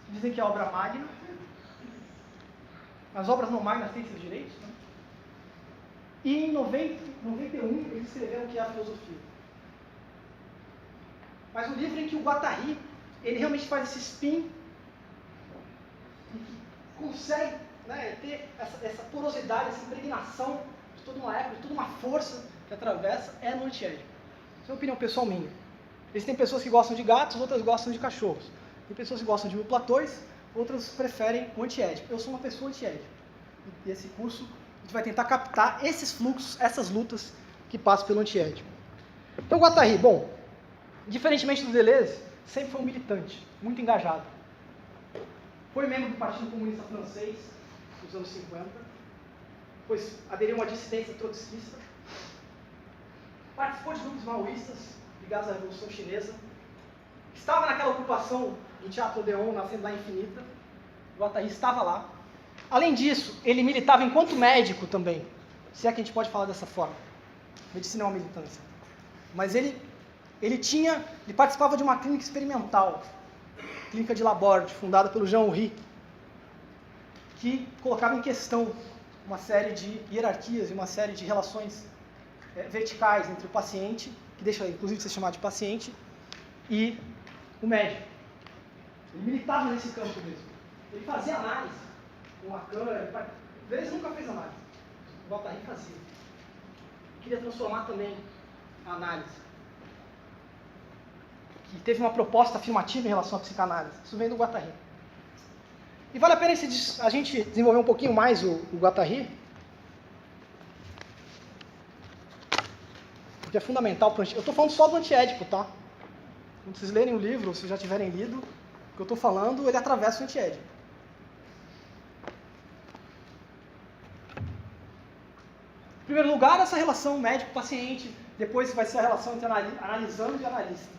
que dizem que é a obra magna. As obras não magnas têm seus direitos, né? E em 91 eles escreveram que é a filosofia. Mas o livro em que o Guattari, ele realmente faz esse spin e consegue, né, ter essa porosidade, essa impregnação de toda uma época, de toda uma força que atravessa, é no Anti-Édipo. Essa é uma opinião pessoal minha. Existem pessoas que gostam de gatos, outras gostam de cachorros. Tem pessoas que gostam de Mil Platões, outras preferem o Anti-Édipo. Eu sou uma pessoa anti-édipo. E esse curso a gente vai tentar captar esses fluxos, essas lutas que passam pelo Anti-Édipo. Então, Guattari, bom, diferentemente do Deleuze, sempre foi um militante, muito engajado. Foi membro do Partido Comunista Francês nos anos 50, depois aderiu a uma dissidência trotskista, participou de grupos maoístas ligados à Revolução Chinesa, estava naquela ocupação do Teatro Odeon na Assembleia Infinita, o Guattari estava lá. Além disso, ele militava enquanto médico também, se é que a gente pode falar dessa forma. Medicina é uma militância. Mas ele participava de uma clínica experimental, clínica de Laborde, fundada pelo Jean Houry, que colocava em questão uma série de hierarquias e uma série de relações verticais entre o paciente, que deixa inclusive ser chamado de paciente, e o médico. Ele militava nesse campo mesmo. Ele fazia análise com Lacan, o Deleuze nunca fez análise, o Guattari fazia. Queria transformar também a análise. Que teve uma proposta afirmativa em relação à psicanálise. Isso vem do Guattari. E vale a pena a gente desenvolver um pouquinho mais o Guattari, porque é fundamental para o Eu estou falando só do Anti-Édipo, tá? Quando vocês lerem o livro, ou se já tiverem lido, o que eu estou falando, ele atravessa o Anti-Édipo. Em primeiro lugar, essa relação médico-paciente, depois vai ser a relação entre analisando e analista.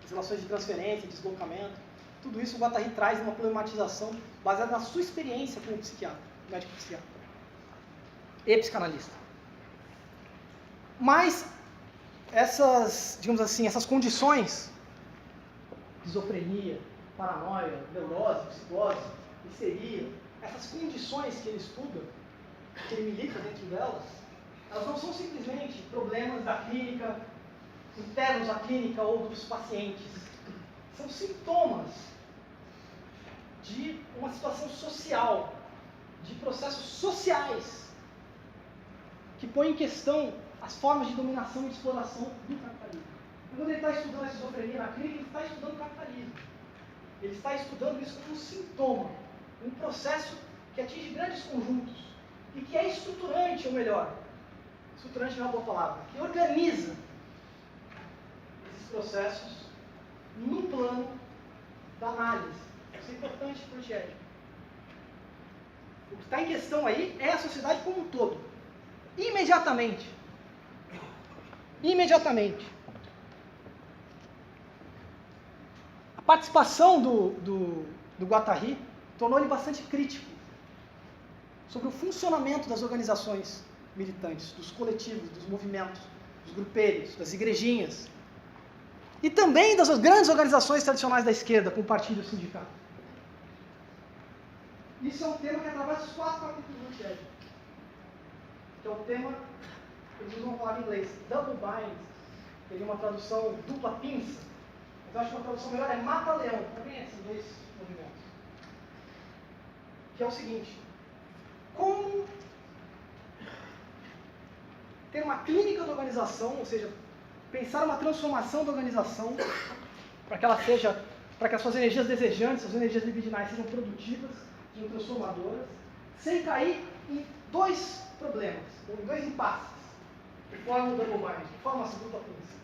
As relações de transferência, de deslocamento, tudo isso o Guattari traz numa problematização baseada na sua experiência como psiquiatra, médico-psiquiatra e psicanalista. Mas essas, digamos assim, essas condições, esquizofrenia, paranoia, neurose, psicose, histeria, essas condições que ele estuda, que ele milita dentro delas, elas não são simplesmente problemas da clínica, internos à clínica ou dos pacientes. São sintomas de uma situação social, de processos sociais, que põem em questão as formas de dominação e de exploração do capitalismo. Quando ele está estudando a esquizofrenia na clínica, ele está estudando o capitalismo. Ele está estudando isso como um sintoma, um processo que atinge grandes conjuntos e que é estruturante, ou melhor, estruturante não é uma boa palavra, que organiza esses processos no plano da análise. Isso é importante para o Anti-Édipo. O que está em questão aí é a sociedade como um todo. Imediatamente. A participação do Guattari tornou ele bastante crítico sobre o funcionamento das organizações militantes, dos coletivos, dos movimentos, dos grupelhos, das igrejinhas, e também das grandes organizações tradicionais da esquerda, como o partido e o sindicato. Isso é um tema que atravessa os 4 capítulos do Anti-Édipo, que é o tema, eles usam uma palavra em inglês, double bind, teria uma tradução dupla pinça, mas eu acho que uma tradução melhor é mata-leão, também é esses 2 movimentos. Que é o seguinte: como ter uma clínica da organização, ou seja, pensar uma transformação da organização para que ela seja, para que as suas energias desejantes, as energias libidinais sejam produtivas, sejam transformadoras, sem cair em dois problemas, em dois impasses, de forma double bind, de forma dupla pinça.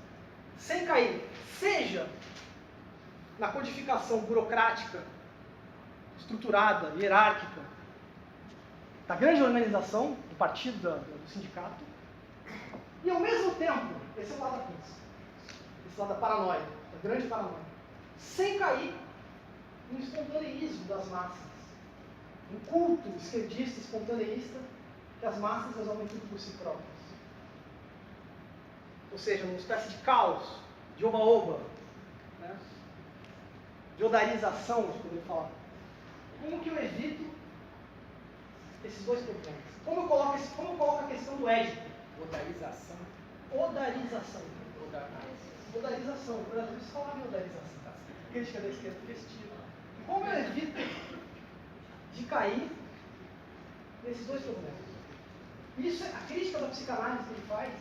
Sem cair, seja na codificação burocrática, estruturada, hierárquica, da grande organização, do partido, do sindicato, e ao mesmo tempo, esse é o lado da pinça, esse lado da paranoia, da grande paranoia, sem cair no espontaneísmo das massas, no culto esquerdista, espontaneísta, que as massas resolvem tudo por si próprias. Ou seja, uma espécie de caos, de oba-oba, né? De odarização, de poder falar. Como que eu evito esses dois problemas? Como eu coloco a questão do édipo? Odarização. Odarização. Odarização. O Brasil só fala em odarização. Crítica da esquerda festiva. Como eu evito de cair nesses dois problemas? Isso é a crítica da psicanálise que ele faz,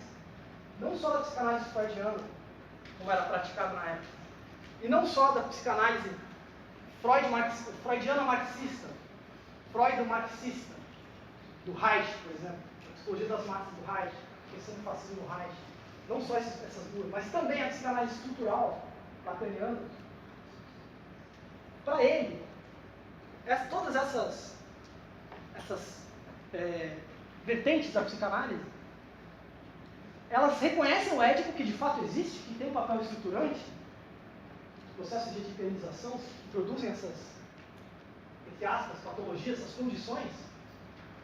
não só da psicanálise freudiana, como era praticado na época, e não só da psicanálise freudiana marxista, Freud marxista, do Reich, por exemplo, a psicologia das massas do Reich, a questão do fascismo do Reich, não só essas duas, mas também a psicanálise estrutural lacaniana. Para ele, todas essas vertentes da psicanálise, elas reconhecem o édipo que de fato existe, que tem um papel estruturante, processos de edipenização que produzem essas, entre aspas, patologias, essas condições,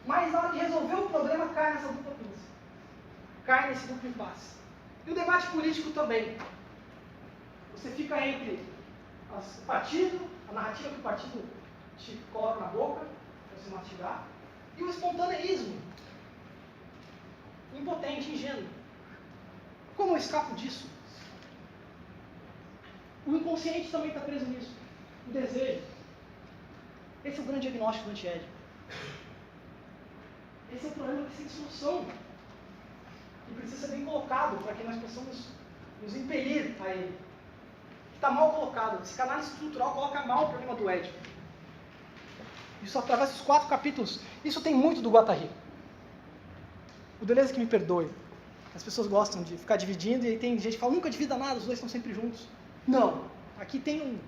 mas na hora de resolver o problema cai nessa dupla pinça, cai nesse duplo impasse. E o debate político também. Você fica entre o partido, a narrativa que o partido te coloca na boca, para você mastigar, e o espontaneísmo, impotente, ingênuo. Como eu escapo disso? O inconsciente também está preso nisso. O desejo. Esse é o grande diagnóstico do antiédipo. Esse é o problema que tem solução. E precisa ser bem colocado para que nós possamos nos impelir a ele. Está mal colocado. A psicanálise estrutural coloca mal o problema do édipo. Isso através dos 4 capítulos. Isso tem muito do Guattari. O Deleuze que me perdoe. As pessoas gostam de ficar dividindo e aí tem gente que fala, nunca divida nada, os dois estão sempre juntos. Não. Aqui tem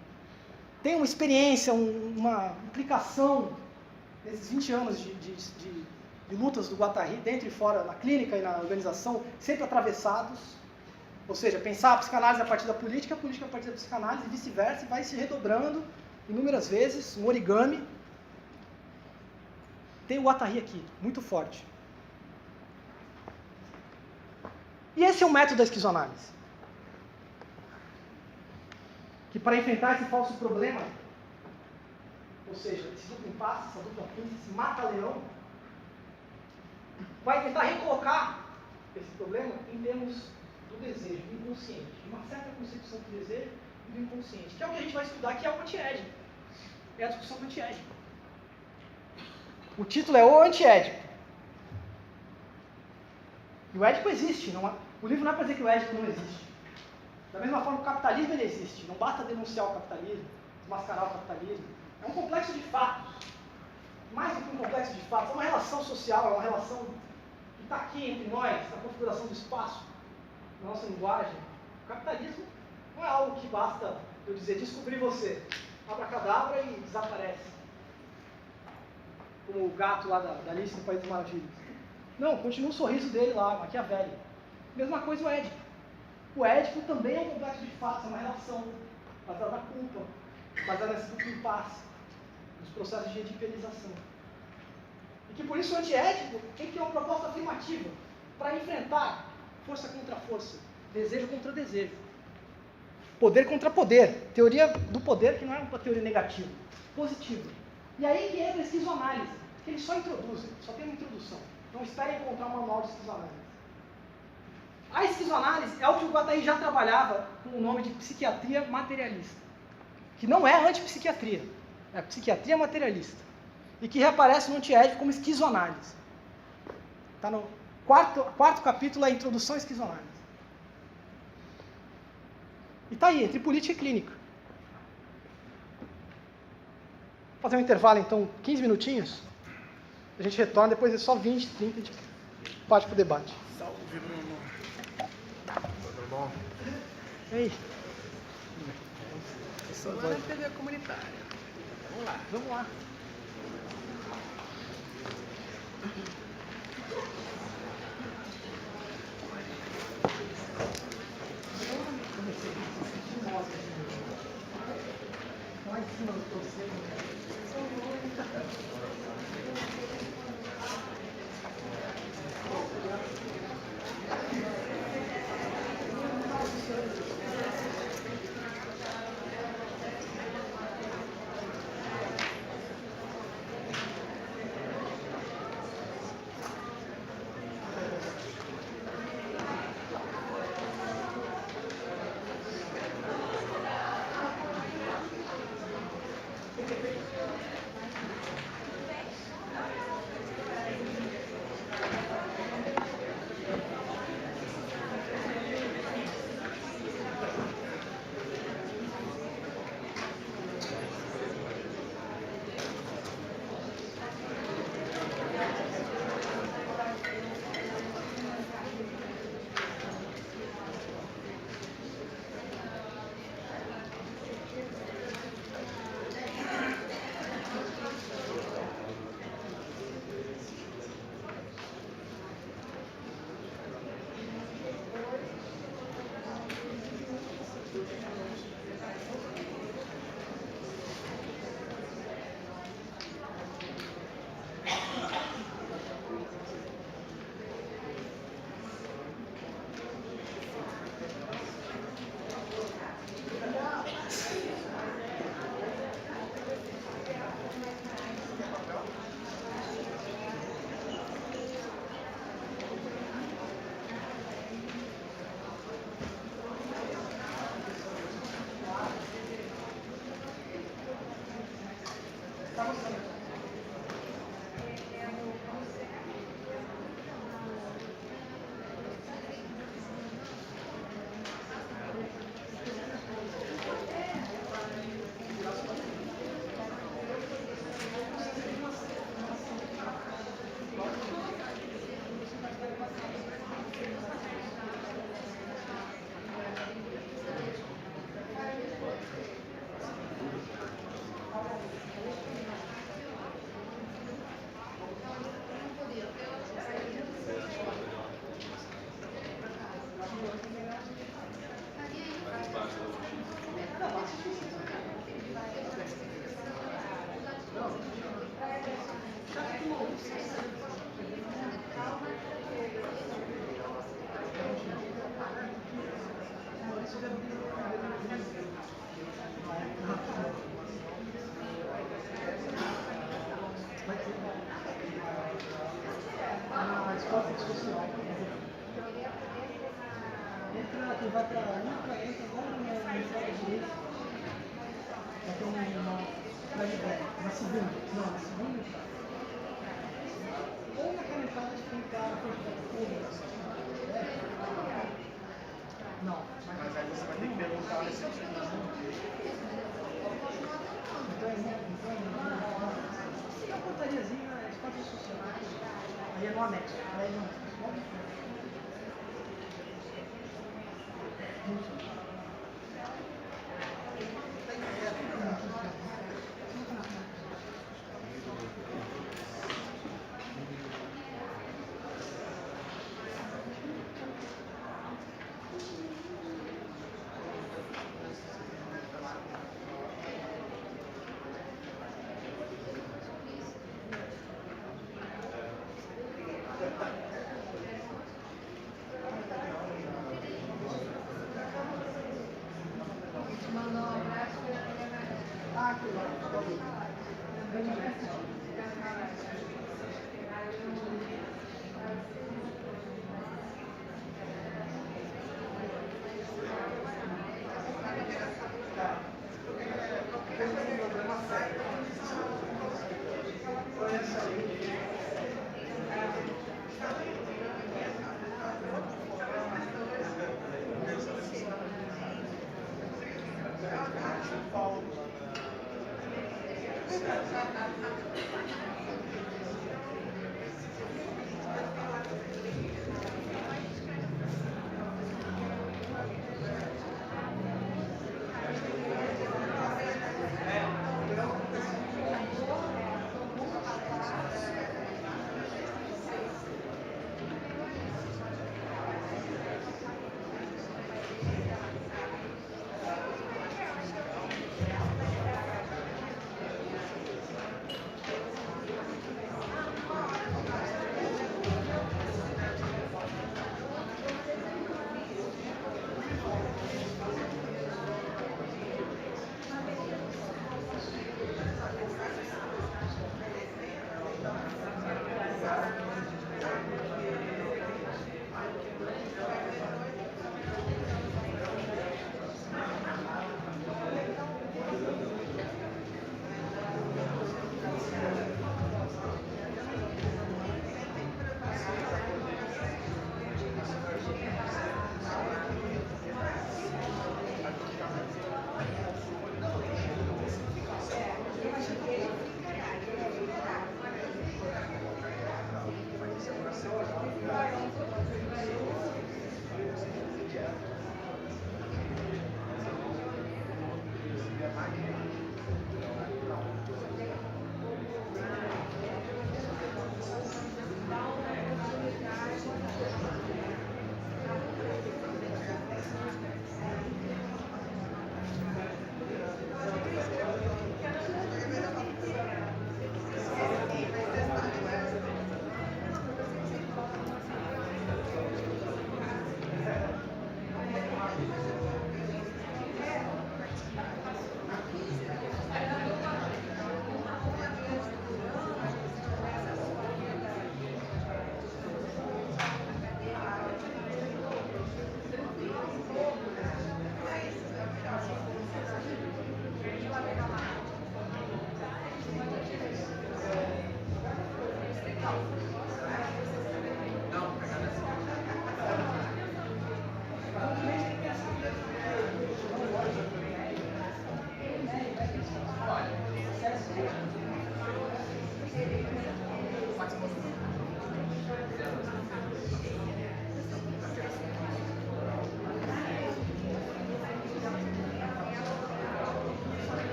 uma experiência, uma implicação desses 20 anos de lutas do Guattari, dentro e fora, na clínica e na organização, sempre atravessados. Ou seja, pensar a psicanálise a partir da política, a política a partir da psicanálise, e vice-versa, e vai se redobrando inúmeras vezes, um origami. Tem o Guattari aqui, muito forte. E esse é o método da esquizoanálise. Que para enfrentar esse falso problema, ou seja, esse duplo impasse, essa dupla pinça, esse mata-leão, vai tentar recolocar esse problema em termos do desejo, do inconsciente, de uma certa concepção do desejo e do inconsciente, que é o que a gente vai estudar, que é o antiédipo. É a discussão do antiédipo. O título é O Antiédipo. E o édipo existe. O livro não é para dizer que o édipo não existe. Da mesma forma, o capitalismo ele existe. Não basta denunciar o capitalismo, desmascarar o capitalismo. É um complexo de fatos. Mais do que um complexo de fatos, é uma relação social, é uma relação que está aqui entre nós, na configuração do espaço, na nossa linguagem. O capitalismo não é algo que basta eu dizer, descobri você, abracadabra e desaparece. Como o gato lá da Alice no País das Maravilhas. Não, continua o sorriso dele lá, maquiavélico. Mesma coisa o édipo. O édipo também é um complexo de fatos, é uma relação baseada na culpa, baseada nesse duplo impasse, nos processos de edipelização. E que por isso o antiédipo tem que ter uma proposta afirmativa para enfrentar força contra força, desejo contra desejo, poder contra poder, teoria do poder que não é uma teoria negativa, positiva. E aí que entra a esquizoanálise, que eles só introduzem, só tem uma introdução. Não esperem encontrar um manual de esquizoanálise. A esquizoanálise é o que o Guattari já trabalhava com o nome de psiquiatria materialista, que não é antipsiquiatria, é psiquiatria materialista, e que reaparece no antiédipo como esquizoanálise. Está no quarto capítulo, a introdução à esquizoanálise. E está aí, entre política e clínica. Vou fazer um intervalo, então, 15 minutinhos. A gente retorna, depois é só 20, 30, a gente parte pro debate. Salve, Bruno. Tudo bom? E aí? Semana é TV comunitária. Vamos lá. Vamos lá. Lá em cima do torcedor. Vai para agora na direita. Vai ter uma segunda. Não, na segunda. Ou naquela entrada de quem está na frente. Não. Mas aí você vai ter que perguntar nesse segundo. Se a portariazinha, espaço social. Aí é no anexo. Aí não.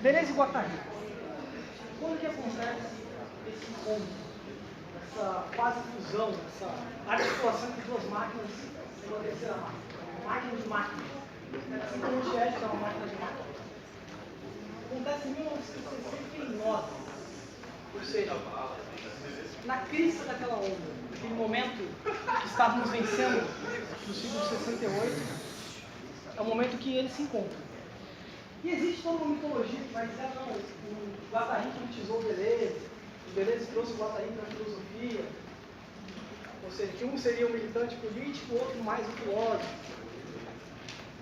Beleza e Guatari. Quando que acontece esse encontro, essa quase fusão, essa articulação entre duas máquinas e uma terceira máquina? Máquina de máquina. Assim como o Tiet é uma máquina de máquina. Acontece em 1969. Ou seja, na crista daquela onda, naquele momento que estávamos vencendo no ciclo de 68, é o momento que eles se encontram. E existe toda uma mitologia que vai dizer, não, o Guattari politizou o Deleuze, o Deleuze trouxe o Guattari para a filosofia, ou seja, que um seria um militante político, o outro mais um filósofo.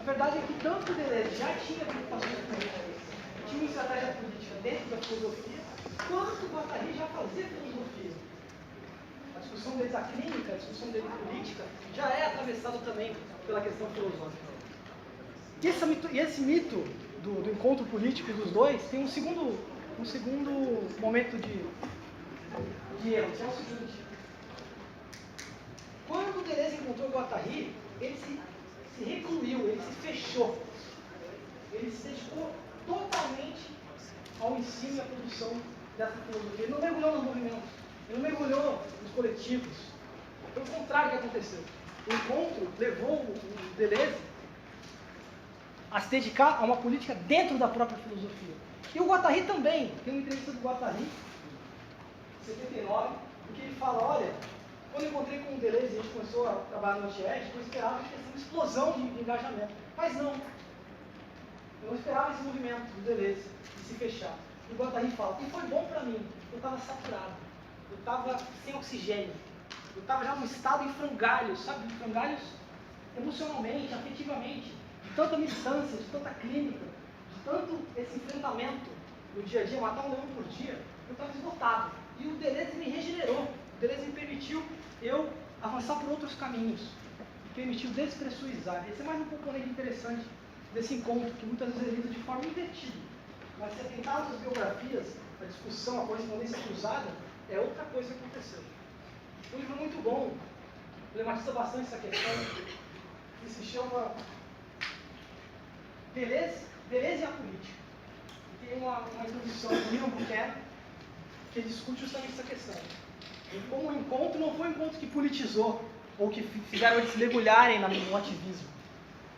A verdade é que tanto o Deleuze já tinha preocupações políticas, tinha uma estratégia política dentro da filosofia, quanto o Guattari já fazia filosofia. A discussão dele da clínica, a discussão dele política, já é atravessada também pela questão filosófica. E esse mito do encontro político dos dois tem um segundo momento de erro, que é o seguinte. Quando o Deleuze encontrou o Guattari, ele se recluiu, ele se fechou. Ele se dedicou totalmente ao ensino e à produção dessa filosofia. Ele não mergulhou nos movimentos, ele não mergulhou nos coletivos. Pelo contrário, o que aconteceu? O encontro levou o Deleuze a se dedicar a uma política dentro da própria filosofia. E o Guattari também. Tem uma entrevista do Guattari, em 79, em que ele fala, olha, quando eu encontrei com o Deleuze e a gente começou a trabalhar no antiético, eu esperava que fosse uma explosão de engajamento. Mas não. Eu não esperava esse movimento do Deleuze de se fechar. E o Guattari fala, e foi bom para mim, eu estava saturado, eu estava sem oxigênio, eu estava já num estado em frangalhos, sabe? Em frangalhos emocionalmente, afetivamente, de tanta militância, de tanta clínica, de tanto esse enfrentamento no dia a dia, matar um leão por dia, eu estava esgotado. E o Deleuze me regenerou, o Deleuze me permitiu eu avançar por outros caminhos, me permitiu despressurizar. Esse é mais um componente interessante desse encontro, que muitas vezes é lido de forma invertida. Mas se atentar às biografias, a discussão, a correspondência cruzada, é outra coisa que aconteceu. Um livro muito bom, problematiza bastante essa questão, que se chama Deleuze e a Política. E tem uma introdução do William Buchanan, que discute justamente essa questão. E como o encontro não foi um encontro que politizou, ou que fizeram eles se mergulharem no ativismo.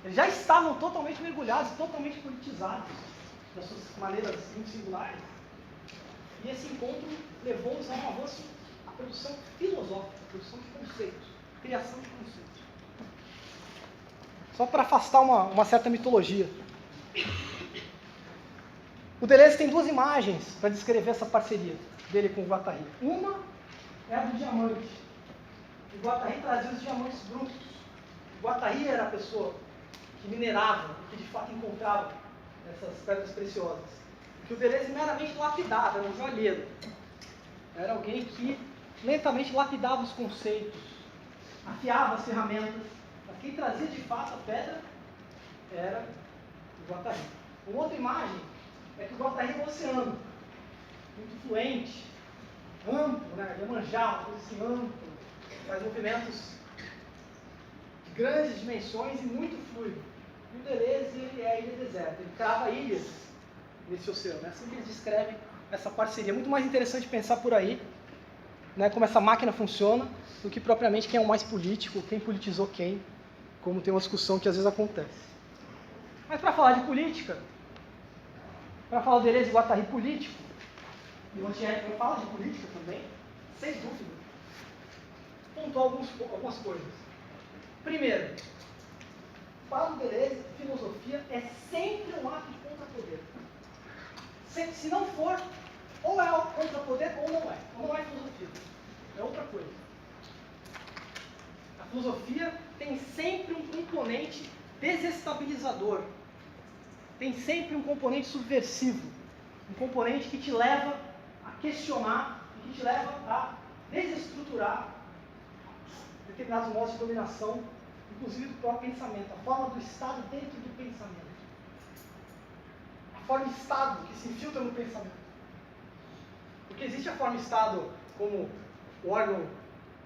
Eles já estavam totalmente mergulhados, totalmente politizados, das suas maneiras muito singulares. E esse encontro levou-os a um avanço, à produção filosófica, à produção de conceitos, criação de conceitos. Só para afastar uma certa mitologia. O Deleuze tem duas imagens para descrever essa parceria dele com o Guattari. Uma é a do diamante. O Guattari trazia os diamantes brutos. O Guattari era a pessoa que minerava, que de fato encontrava essas pedras preciosas. Que o Deleuze meramente lapidava, era um joalheiro. Era alguém que lentamente lapidava os conceitos, afiava as ferramentas. Mas quem trazia de fato a pedra era o Guattari. Uma outra imagem é que o Guattari é um oceano, muito fluente, amplo, né? Iemanjá, uma coisa assim ampla, faz movimentos de grandes dimensões e muito fluido. E o Deleuze, ele é a ilha deserta, ele crava ilhas nesse oceano. É assim que eles descrevem essa parceria. É muito mais interessante pensar por aí, né, como essa máquina funciona, do que propriamente quem é o mais político, quem politizou quem, como tem uma discussão que às vezes acontece. Mas para falar de política, para falar do Deleuze e Guattari político, e o antiético fala de política também, sem dúvida, pontuar algumas coisas. Primeiro, para o Deleuze, filosofia é sempre um ato de contrapoder. Se não for, ou é contrapoder ou não é. Ou não é filosofia. É outra coisa. A filosofia tem sempre um componente desestabilizador. Tem sempre um componente subversivo. Um componente que te leva a questionar, que te leva a desestruturar determinados modos de dominação, inclusive do próprio pensamento, a forma do Estado dentro do pensamento. A forma Estado que se infiltra no pensamento. Porque existe a forma Estado como o órgão,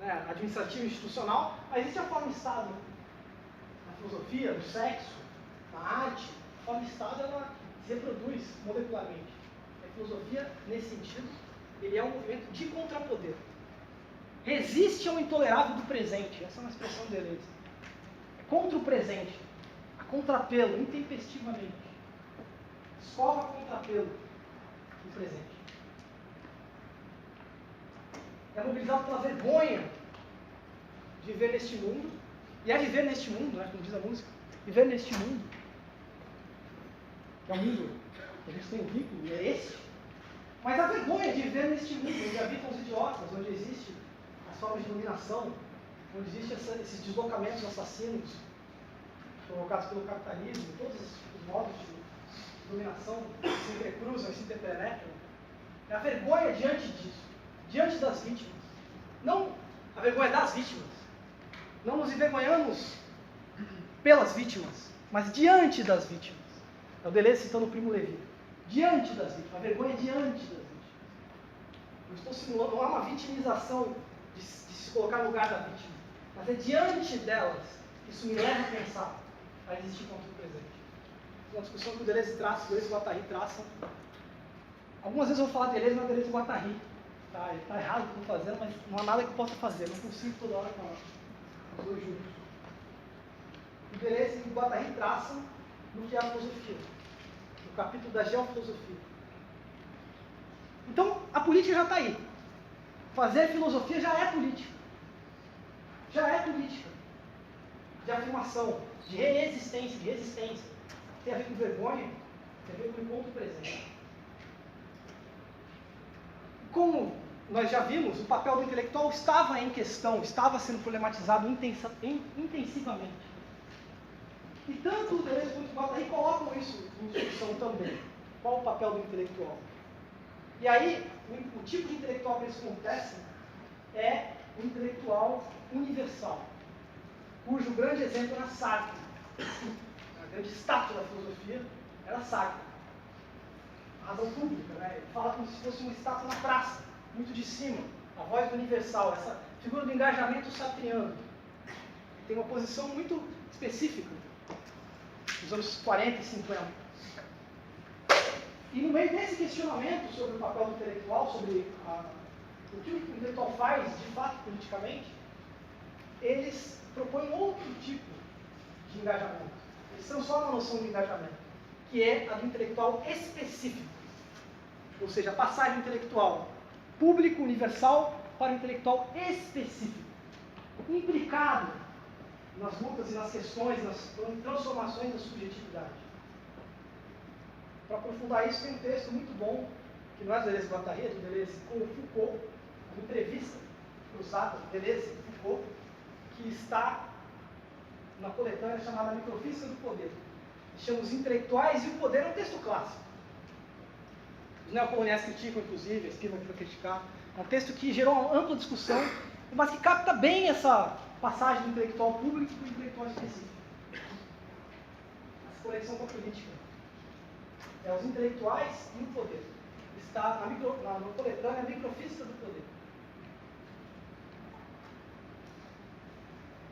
né, administrativo e institucional, mas existe a forma Estado na filosofia, no sexo, na arte. A forma Estado, ela se reproduz molecularmente. A filosofia, nesse sentido, ele é um movimento de contrapoder. Resiste ao intolerável do presente. Essa é uma expressão dele. É contra o presente. A contrapelo, intempestivamente. Escova a contrapelo do presente. É mobilizado pela vergonha de viver neste mundo. E é viver neste mundo, né, como diz a música. Viver neste mundo. Que é um mundo que a gente tem um vínculo, e é esse. Mas a vergonha de viver neste mundo, onde habitam os idiotas, onde existe as formas de dominação, onde existem esses deslocamentos assassinos provocados pelo capitalismo, todos os modos de dominação que se entrecruzam e se interpenetram. É a vergonha diante disso, diante das vítimas. Não a vergonha das vítimas. Não nos envergonhamos pelas vítimas, mas diante das vítimas. É o Deleuze citando o Primo Levi. Diante das vítimas, a vergonha diante das vítimas. Eu estou simulando, não é uma vitimização de se colocar no lugar da vítima, mas é diante delas. Isso me leva a pensar, a existir contra o presente. Uma discussão que o Deleuze traça, o Deleuze e o Guattari traçam. Algumas vezes eu vou falar Deleuze, mas Deleuze e Guattari. Tá? Ele está errado o que eu estou fazendo, mas não há nada que eu possa fazer. Não consigo toda hora falar. Os dois juntos. O Deleuze e o Guattari traçam no que é a filosofia. No capítulo da geofilosofia. Então, a política já está aí. Fazer filosofia já é política. Já é política. De afirmação, de reexistência, de resistência. Tem a ver com vergonha, tem a ver com o encontro presente. Como nós já vimos, o papel do intelectual estava em questão, estava sendo problematizado intensivamente. E tanto o Deleuze quanto o Guattari colocam isso em discussão também. Qual o papel do intelectual? E aí, o tipo de intelectual que eles contestam é o intelectual universal, cujo grande exemplo era Sartre. A grande estátua da filosofia era Sartre. A razão pública, né? Ele fala como se fosse uma estátua na praça, muito de cima, a voz do universal, essa figura do engajamento sartriano. Tem uma posição muito específica, nos anos 40 e 50. E no meio desse questionamento sobre o papel do intelectual, sobre o que o intelectual faz, de fato, politicamente, eles propõem outro tipo de engajamento. Eles transformam a noção de engajamento, que é a do intelectual específico. Ou seja, a passagem intelectual público, universal, para o intelectual específico. Implicado nas lutas e nas questões, nas transformações da subjetividade. Para aprofundar isso, tem um texto muito bom, que não é do Deleuze e Guattari, é do Deleuze com o Foucault, uma entrevista cruzada, Deleuze e Foucault, que está na coletânea chamada Microfísica do Poder. Chama Os Intelectuais e o Poder, é um texto clássico. Os neocoloniais criticam, inclusive, escrevam aqui para criticar. É um texto que gerou uma ampla discussão, mas que capta bem essa passagem do intelectual público para o intelectual específico. Essa conexão com a política. É os intelectuais e o poder. Está na coletânea Microfísica do Poder.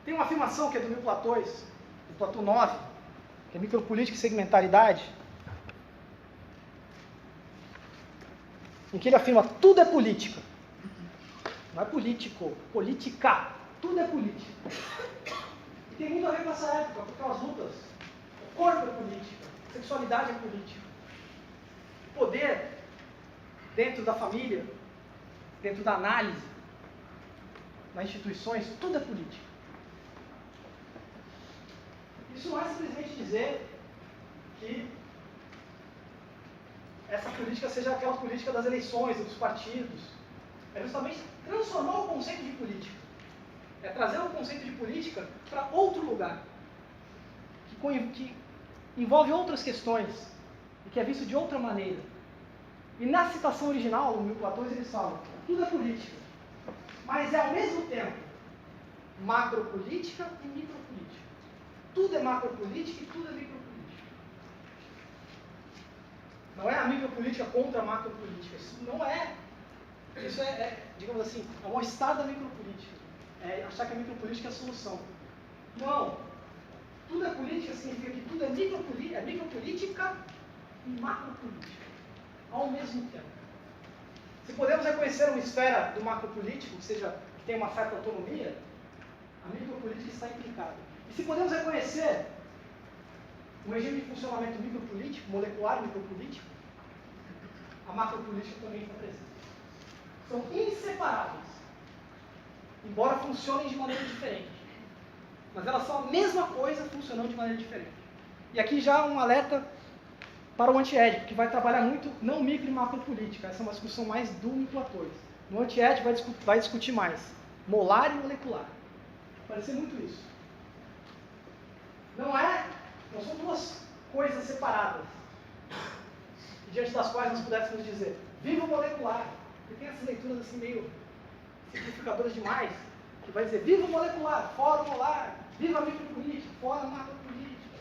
Tem uma afirmação que é do Mil Platões, do Platão 9, que é micropolítica e segmentaridade, em que ele afirma tudo é política. Não é político, política. Tudo é política. E tem muito a ver com essa época, com aquelas lutas. O corpo é política, a sexualidade é política. O poder, dentro da família, dentro da análise, nas instituições, tudo é política. Isso não é simplesmente dizer que essa política seja aquela política das eleições, dos partidos. É justamente transformar o conceito de política. É trazer o conceito de política para outro lugar. Que envolve outras questões. E que é visto de outra maneira. E na citação original, no Mil Platões, eles falam, tudo é política. Mas é ao mesmo tempo macropolítica e micropolítica. Tudo é macropolítica e tudo é micropolítica. Não é a micropolítica contra a macropolítica. Isso não é. Isso digamos assim, é um estado da micropolítica. É achar que a micropolítica é a solução. Não. Tudo é política significa que tudo é micropolítica e macropolítica. Ao mesmo tempo. Se podemos reconhecer uma esfera do macropolítico, que tem uma certa autonomia, a micropolítica está implicada. E se podemos reconhecer um regime de funcionamento micropolítico, molecular micropolítico, a macropolítica também está presente. São inseparáveis, embora funcionem de maneira diferente. Mas elas são a mesma coisa funcionando de maneira diferente. E aqui já um alerta para o antiédipo, que vai trabalhar muito não micro e macropolítica. Essa é uma discussão mais do Mil Platões. No antiédipo vai discutir mais molar e molecular. Vai parecer muito isso. Não são duas coisas separadas, diante das quais nós pudéssemos dizer, viva o molecular. Porque tem essas leituras assim meio simplificadoras demais, que vai dizer, viva o molecular, fora o molar, viva a micropolítica, fora a macropolítica.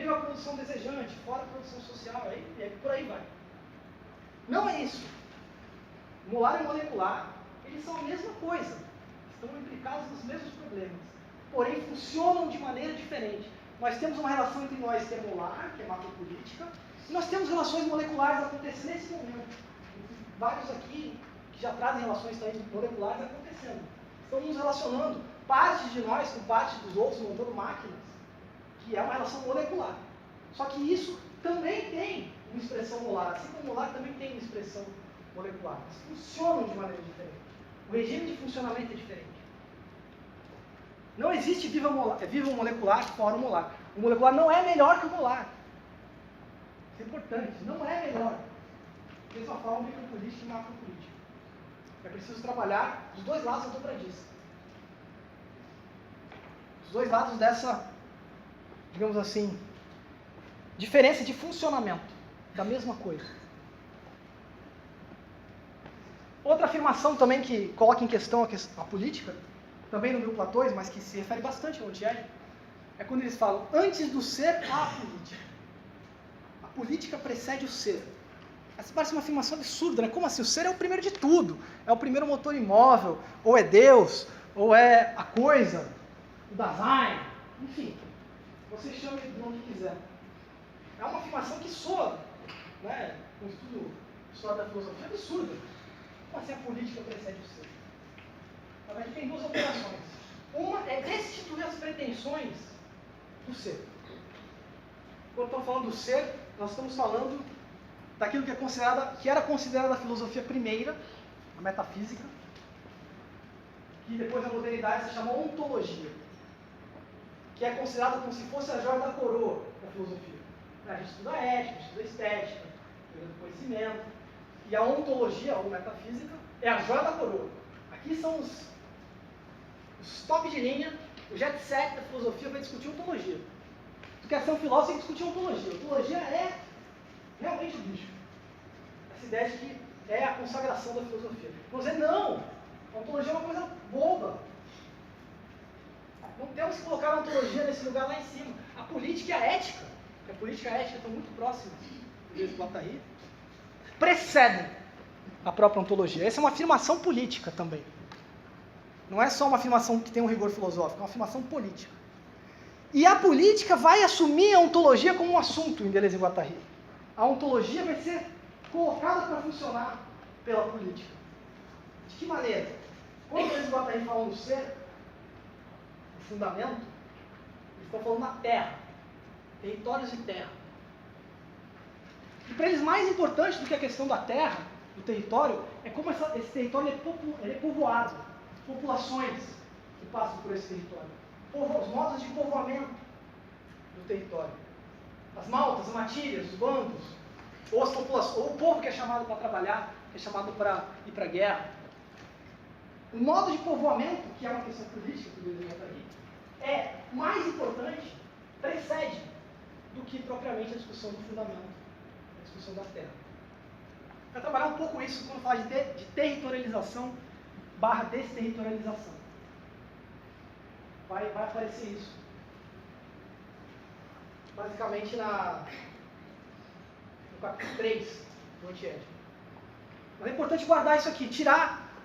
viva a produção desejante, fora a produção social, aí por aí vai. Não é isso. Molar e molecular, eles são a mesma coisa. Estão implicados nos mesmos problemas. Porém, funcionam de maneira diferente. Nós temos uma relação entre nós que é molar, que é macropolítica, e nós temos relações moleculares acontecendo nesse momento. Vários aqui que já trazem relações também moleculares acontecendo. Estamos nos relacionando, parte de nós com parte dos outros, montando máquinas, que é uma relação molecular. Só que isso também tem uma expressão molar, assim como o molar também tem uma expressão molecular. Eles funcionam de maneira diferente. O regime de funcionamento é diferente. Não existe viva molecular fora o molar. O molecular não é melhor que o molar. Isso é importante. Não é melhor. Da mesma forma, micropolítica e macropolítica. É preciso trabalhar dos dois lados da dobradiça. Os dois lados dessa, digamos assim, diferença de funcionamento da mesma coisa. Outra afirmação também que coloca em questão a política, também no grupo Platões, mas que se refere bastante ao Antiédipo, é quando eles falam, antes do ser, há a política. A política precede o ser. Essa parece uma afirmação absurda, né? Como assim? O ser é o primeiro de tudo. É o primeiro motor imóvel, ou é Deus, ou é a coisa, o Dasein, enfim. Você chama de nome que quiser. É uma afirmação que soa, né? Um estudo história da filosofia absurda. Como assim a política precede o ser? Mas aqui tem duas operações. Uma é destituir as pretensões do ser. Quando estamos falando do ser, nós estamos falando daquilo que era considerada a filosofia primeira, a metafísica, que depois na modernidade se chama ontologia, que é considerada como se fosse a joia da coroa da filosofia. A gente estuda ética, estuda estética, estuda conhecimento, e a ontologia, ou metafísica, é a joia da coroa. Aqui são os top de linha, o jet set da filosofia vai discutir ontologia. Se tu quer ser um filósofo, tem que discutir ontologia. Ontologia é realmente o bicho. Essa ideia de que é a consagração da filosofia. Vamos dizer, não! A ontologia é uma coisa boba. Não temos que colocar a ontologia nesse lugar lá em cima. A política e a ética, porque a política e a ética estão muito próximas, desde Guattari, precedem a própria ontologia. Essa é uma afirmação política também. Não é só uma afirmação que tem um rigor filosófico, é uma afirmação política. E a política vai assumir a ontologia como um assunto em Deleuze e Guattari. A ontologia vai ser colocada para funcionar pela política. De que maneira? Quando Deleuze e Guattari falam do ser, do fundamento, eles estão falando na terra, territórios e terra. E para eles mais importante do que a questão da terra, do território, é como esse território é povoado, populações que passam por esse território, os modos de povoamento do território, as maltas, as matilhas, os bandos, ou as populações, ou o povo que é chamado para trabalhar, que é chamado para ir para a guerra. O modo de povoamento, que é uma questão política que o Deleuze aí, é mais importante, precede do que propriamente a discussão do fundamento, a discussão da terra. Vai trabalhar um pouco isso quando fala de territorialização / desterritorialização. Vai aparecer isso. Basicamente no capítulo 3 do Antiédipo. Mas é importante guardar isso aqui,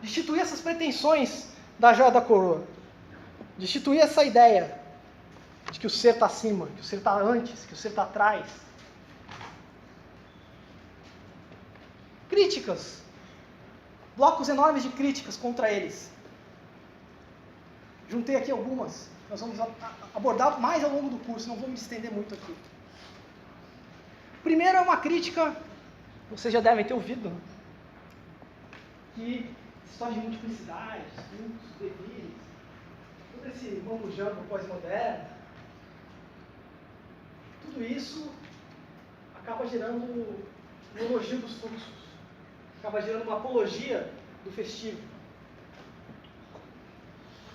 destituir essas pretensões da joia da coroa. Destituir essa ideia de que o ser está acima, que o ser está antes, que o ser está atrás. Críticas. Blocos enormes de críticas contra eles. Juntei aqui algumas. Nós vamos abordar mais ao longo do curso, não vou me estender muito aqui. Primeiro é uma crítica, vocês já devem ter ouvido, né? Que história de multiplicidade, cultos, devires, todo esse mambo-jambo pós-moderno, tudo isso acaba gerando um elogio dos fluxos, acaba gerando uma apologia do festivo.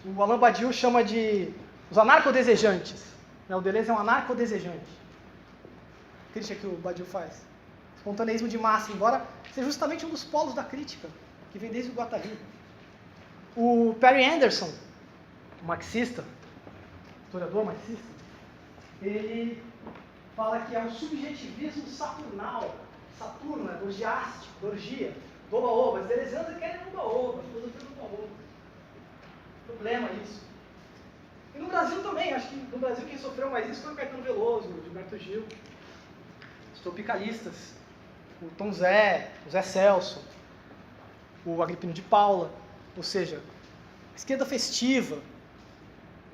O Alain Badiou chama de os anarcodesejantes. O Deleuze é um anarcodesejante. Crítica que o Badiou faz. Espontaneísmo de massa, embora seja justamente um dos polos da crítica, que vem desde o Guattari. O Perry Anderson, marxista, historiador marxista, ele fala que é um subjetivismo saturnal, Saturno, orgiástico, orgia, do oba-oba. Os deleuzianos querem oba-oba, filosofia do oba-oba. Problema isso. E no Brasil também, acho que no Brasil quem sofreu mais isso foi o Caetano Veloso, o Gilberto Gil, os tropicalistas, o Tom Zé, o Zé Celso, o Agripino de Paula, ou seja, esquerda festiva,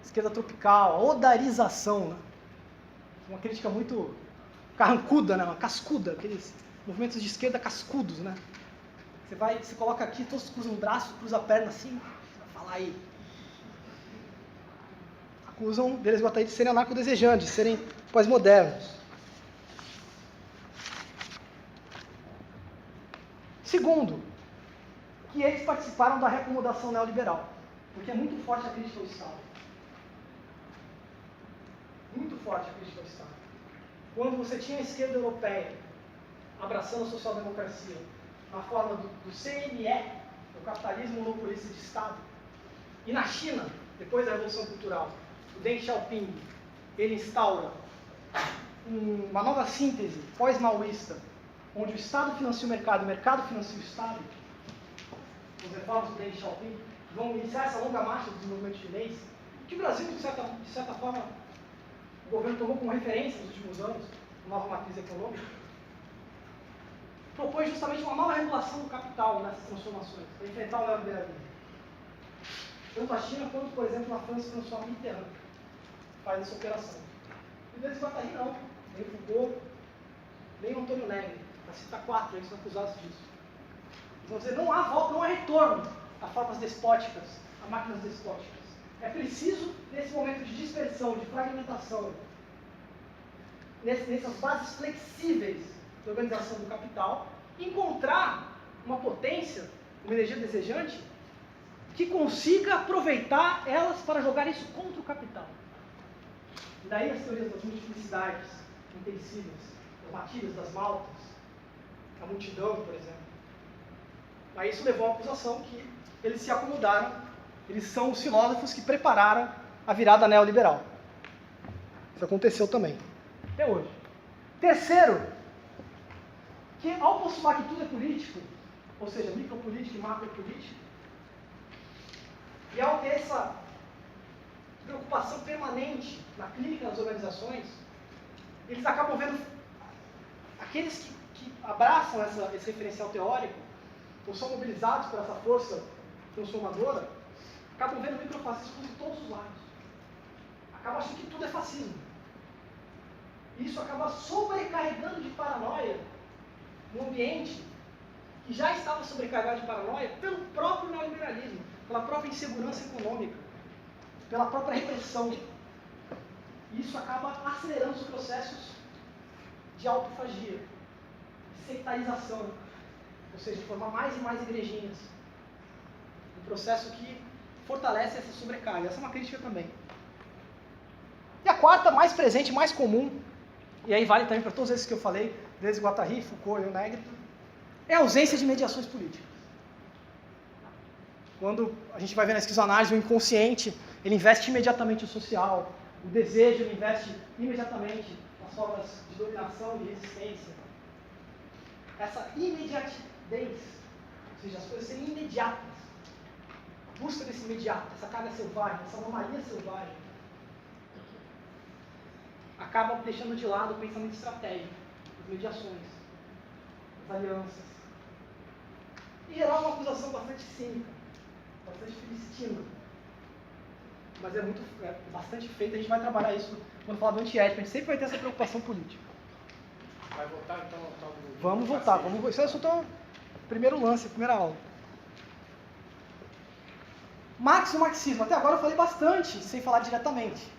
esquerda tropical, a odarização, né? Uma crítica muito carrancuda, né? Uma cascuda, aqueles movimentos de esquerda cascudos, né? Você coloca aqui, todos cruzam o braço, cruza a perna assim, vai falar aí. Acusam Deleuze e Guattari de serem anarco-desejantes, de serem pós-modernos. Segundo, que eles participaram da reacomodação neoliberal, porque é muito forte a crítica ao Estado. Muito forte a crítica ao Estado. Quando você tinha a esquerda europeia abraçando a social-democracia na forma do CME, o capitalismo monopolista de Estado, e na China, depois da Revolução Cultural, o Deng Xiaoping, ele instaura uma nova síntese pós-maoísta, onde o Estado financia o mercado financia o Estado, os reformas do Deng Xiaoping, vão iniciar essa longa marcha do desenvolvimento chinês, que o Brasil, de certa forma, o governo tomou como referência nos últimos anos, uma nova matriz econômica, propõe justamente uma nova regulação do capital nessas transformações, para enfrentar o neoliberalismo. Tanto a China quanto, por exemplo, a França transforma a Mitterrand, faz essa operação. E Deleuze e Guattari não, nem Foucault, nem Antônio Negri, para citar 4, eles são acusados disso. Eles vão dizer, não há volta, não há retorno a formas despóticas, a máquinas despóticas. É preciso, nesse momento de dispersão, de fragmentação, nessas bases flexíveis de organização do capital, encontrar uma potência, uma energia desejante, que consiga aproveitar elas para jogar isso contra o capital. E daí as teorias das multiplicidades intensivas, das matilhas, das maltas, a multidão, por exemplo. Aí isso levou à acusação que eles se acomodaram, eles são os filósofos que prepararam a virada neoliberal. Isso aconteceu também, até hoje. Terceiro, que ao postular que tudo é político, ou seja, micropolítica e macropolítica, e ao ter essa preocupação permanente na clínica das organizações, eles acabam vendo aqueles que abraçam esse referencial teórico, ou são mobilizados por essa força transformadora, acabam vendo o microfascismo de todos os lados. Acabam achando que tudo é fascismo. E isso acaba sobrecarregando de paranoia um ambiente que já estava sobrecarregado de paranoia pelo próprio neoliberalismo, pela própria insegurança econômica, pela própria repressão. E isso acaba acelerando os processos de autofagia, de sectarização, ou seja, de formar mais e mais igrejinhas. Um processo que fortalece essa sobrecarga. Essa é uma crítica também. E a quarta, mais presente, mais comum, e aí vale também para todos esses que eu falei, Deleuze e Guattari, Foucault e Negri, é a ausência de mediações políticas. Quando a gente vai ver na esquizoanálise, o inconsciente, ele investe imediatamente no social, o desejo, ele investe imediatamente nas formas de dominação e resistência. Essa imediatez, ou seja, as coisas serem imediatas, a busca desse imediato, essa carga selvagem, essa anomalia selvagem, acaba deixando de lado o pensamento estratégico, as mediações, as alianças. Em geral, é uma acusação bastante cínica, bastante filistina, mas é bastante feita. A gente vai trabalhar isso quando falar do antiético. A gente sempre vai ter essa preocupação política. Vai voltar então ao tal do... Vamos voltar. Isso é só o primeiro lance, a primeira aula. Marx e o marxismo. Até agora eu falei bastante, sem falar diretamente.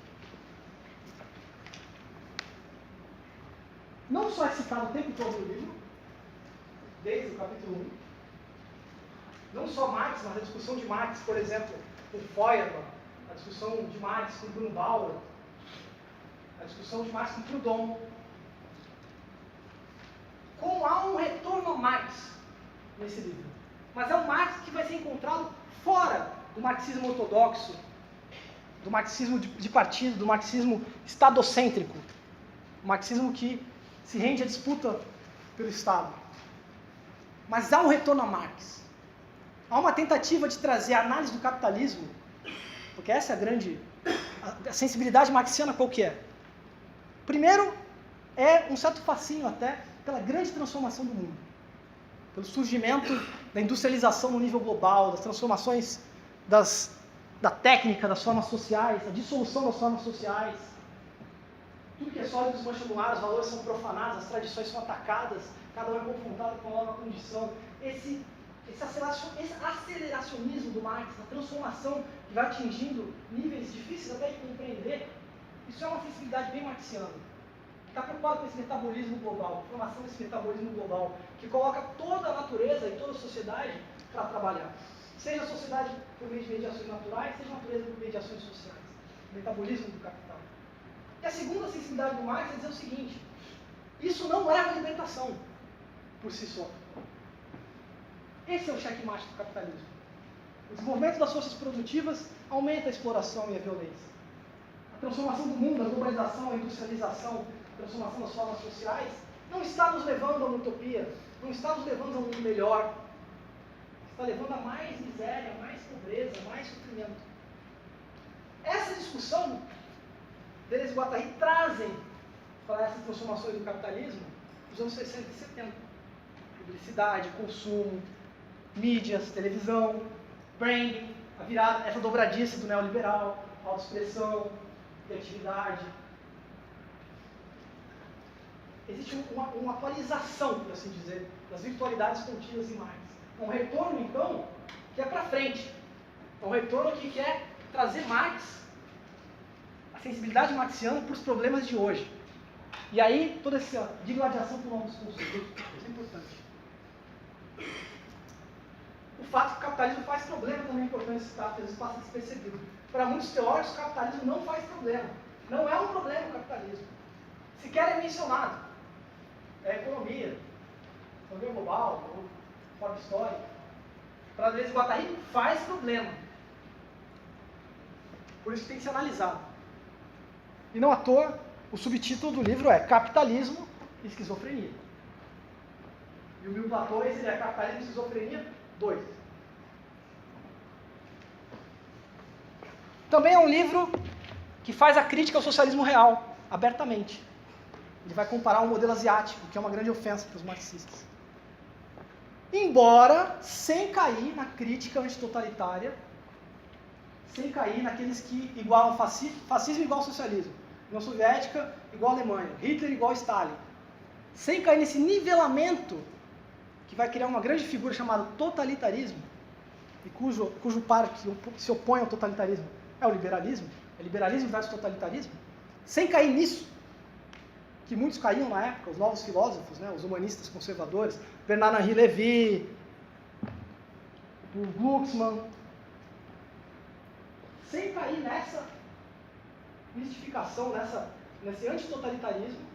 Não só é citado o tempo todo no livro, desde o capítulo 1. Não só Marx, mas a discussão de Marx, por exemplo, com Feuerbach, a discussão de Marx com Bruno Bauer, a discussão de Marx com Proudhon. Como há um retorno a Marx nesse livro. Mas é um Marx que vai ser encontrado fora do marxismo ortodoxo, do marxismo de partido, do marxismo estadocêntrico. um marxismo que se rende à disputa pelo Estado. Mas há um retorno a Marx. Há uma tentativa de trazer a análise do capitalismo, porque essa é a grande... A sensibilidade marxiana qual que é? Primeiro, é um certo fascínio até pela grande transformação do mundo. Pelo surgimento da industrialização no nível global, das transformações da técnica, das formas sociais, a dissolução das formas sociais. Tudo que é sólido desmancha no ar, os valores são profanados, as tradições são atacadas, cada um é confrontado com uma nova condição. Esse aceleracionismo do Marx, a transformação que vai atingindo níveis difíceis até de compreender, isso é uma sensibilidade bem marxiana. Está preocupado com esse metabolismo global, a formação desse metabolismo global, que coloca toda a natureza e toda a sociedade para trabalhar. Seja a sociedade por meio de mediações naturais, seja a natureza por meio de ações sociais. O metabolismo do capital. E a segunda sensibilidade do Marx é dizer o seguinte: isso não leva à libertação por si só. Esse é o checkmate do capitalismo. O desenvolvimento das forças produtivas aumenta a exploração e a violência. A transformação do mundo, a globalização, a industrialização, a transformação das formas sociais, não está nos levando a uma utopia, não está nos levando a um mundo melhor. Está levando a mais miséria, mais pobreza, mais sofrimento. Essa discussão, Deleuze e Guattari trazem para essas transformações do capitalismo os anos 60 e 70. Publicidade, consumo, mídias, televisão, branding, a virada, essa dobradiça do neoliberal, autoexpressão, criatividade. Existe uma atualização, por assim dizer, das virtualidades contidas em Marx. É um retorno, então, que é para frente. É um retorno que quer trazer Marx, a sensibilidade marxiana, para os problemas de hoje. E aí, toda essa digladiação por novos conceitos. Isso é importante. O fato que o capitalismo faz problema também é importante citar, porque às vezes passa despercebido. Para muitos teóricos, o capitalismo não faz problema. Não é um problema o capitalismo. Sequer é mencionado. É a economia global, forma histórica. Para Deleuze e Guattari, faz problema. Por isso que tem que ser analisado. E não à toa, o subtítulo do livro é Capitalismo e Esquizofrenia. E o 1002 é Capitalismo e Esquizofrenia 2. Também é um livro que faz a crítica ao socialismo real, abertamente. Ele vai comparar um modelo asiático, que é uma grande ofensa para os marxistas. Embora sem cair na crítica antitotalitária, sem cair naqueles que igualam fascismo igual socialismo, União Soviética igual Alemanha, Hitler igual Stalin. Sem cair nesse nivelamento que vai criar uma grande figura chamada totalitarismo, e cujo par que se opõe ao totalitarismo é o liberalismo versus totalitarismo. Sem cair nisso, que muitos caíam na época, os novos filósofos, né, os humanistas conservadores, Bernard-Henri Lévy, o Glucksmann, sem cair nessa mistificação, nesse antitotalitarismo.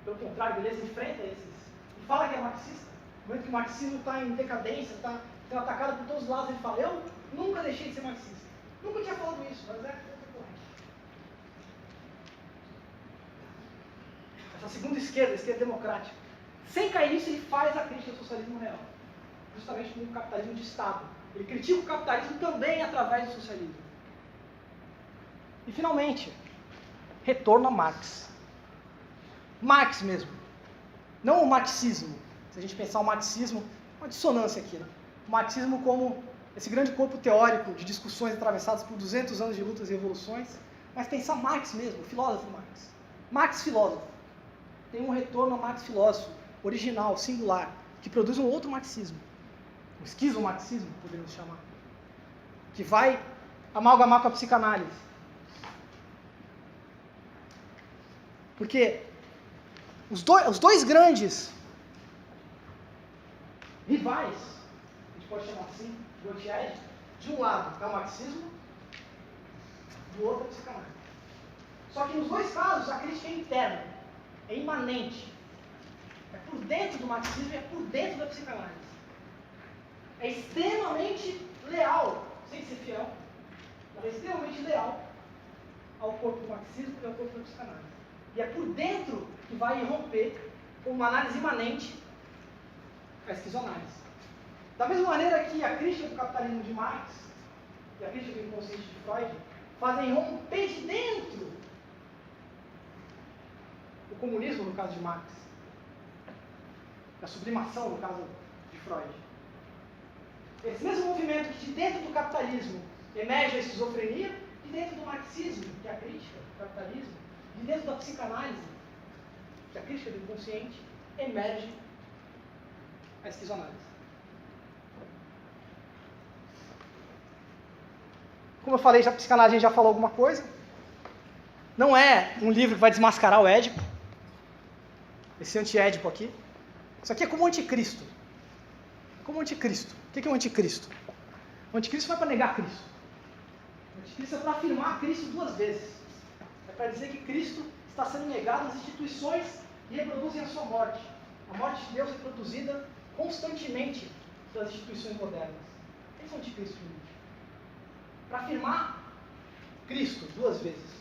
Pelo contrário, Deleuze enfrenta esses e fala que é marxista. No momento que o marxismo está em decadência, está sendo atacado por todos os lados, ele fala: eu nunca deixei de ser marxista. Nunca tinha falado isso, mas é outra corrente. Essa segunda esquerda, a esquerda democrática. Sem cair nisso, ele faz a crítica ao socialismo real. Justamente como o capitalismo de Estado. Ele critica o capitalismo também através do socialismo. E, finalmente, retorno a Marx. Marx mesmo. Não o marxismo. Se a gente pensar o marxismo, uma dissonância aqui, né? O marxismo como esse grande corpo teórico de discussões atravessadas por 200 anos de lutas e revoluções, mas pensar Marx mesmo, o filósofo Marx. Marx filósofo. Tem um retorno a Marx filósofo, original, singular, que produz um outro marxismo. Um esquizomarxismo, poderíamos chamar. Que vai amalgamar com a psicanálise. Porque os dois grandes rivais, a gente pode chamar assim, do anti-ético, de um lado é o marxismo, do outro é a psicanálise. Só que nos dois casos a crítica é interna, é imanente. É por dentro do marxismo e é por dentro da psicanálise. É extremamente leal, sem ser fiel, mas é extremamente leal ao corpo do marxismo e ao corpo da psicanálise. E é por dentro que vai irromper com uma análise imanente a esquizoanálise. Da mesma maneira que a crítica do capitalismo de Marx e a crítica do inconsciente de Freud fazem romper de dentro o comunismo, no caso de Marx, a sublimação, no caso de Freud. Esse mesmo movimento que de dentro do capitalismo emerge a esquizofrenia, de dentro do marxismo, que é a crítica do capitalismo, de dentro da psicanálise, que é a crítica do inconsciente, emerge a esquizoanálise. Como eu falei, a psicanálise a gente já falou alguma coisa. Não é um livro que vai desmascarar o Édipo, esse anti-Édipo aqui. Isso aqui é como o anticristo. Como o anticristo. O que é o anticristo? O anticristo não é para negar Cristo. O anticristo é para afirmar Cristo duas vezes. É para dizer que Cristo está sendo negado nas instituições e reproduzem a sua morte. A morte de Deus é reproduzida constantemente pelas instituições modernas. Esse é o anticristo de Nietzsche. Para afirmar Cristo duas vezes.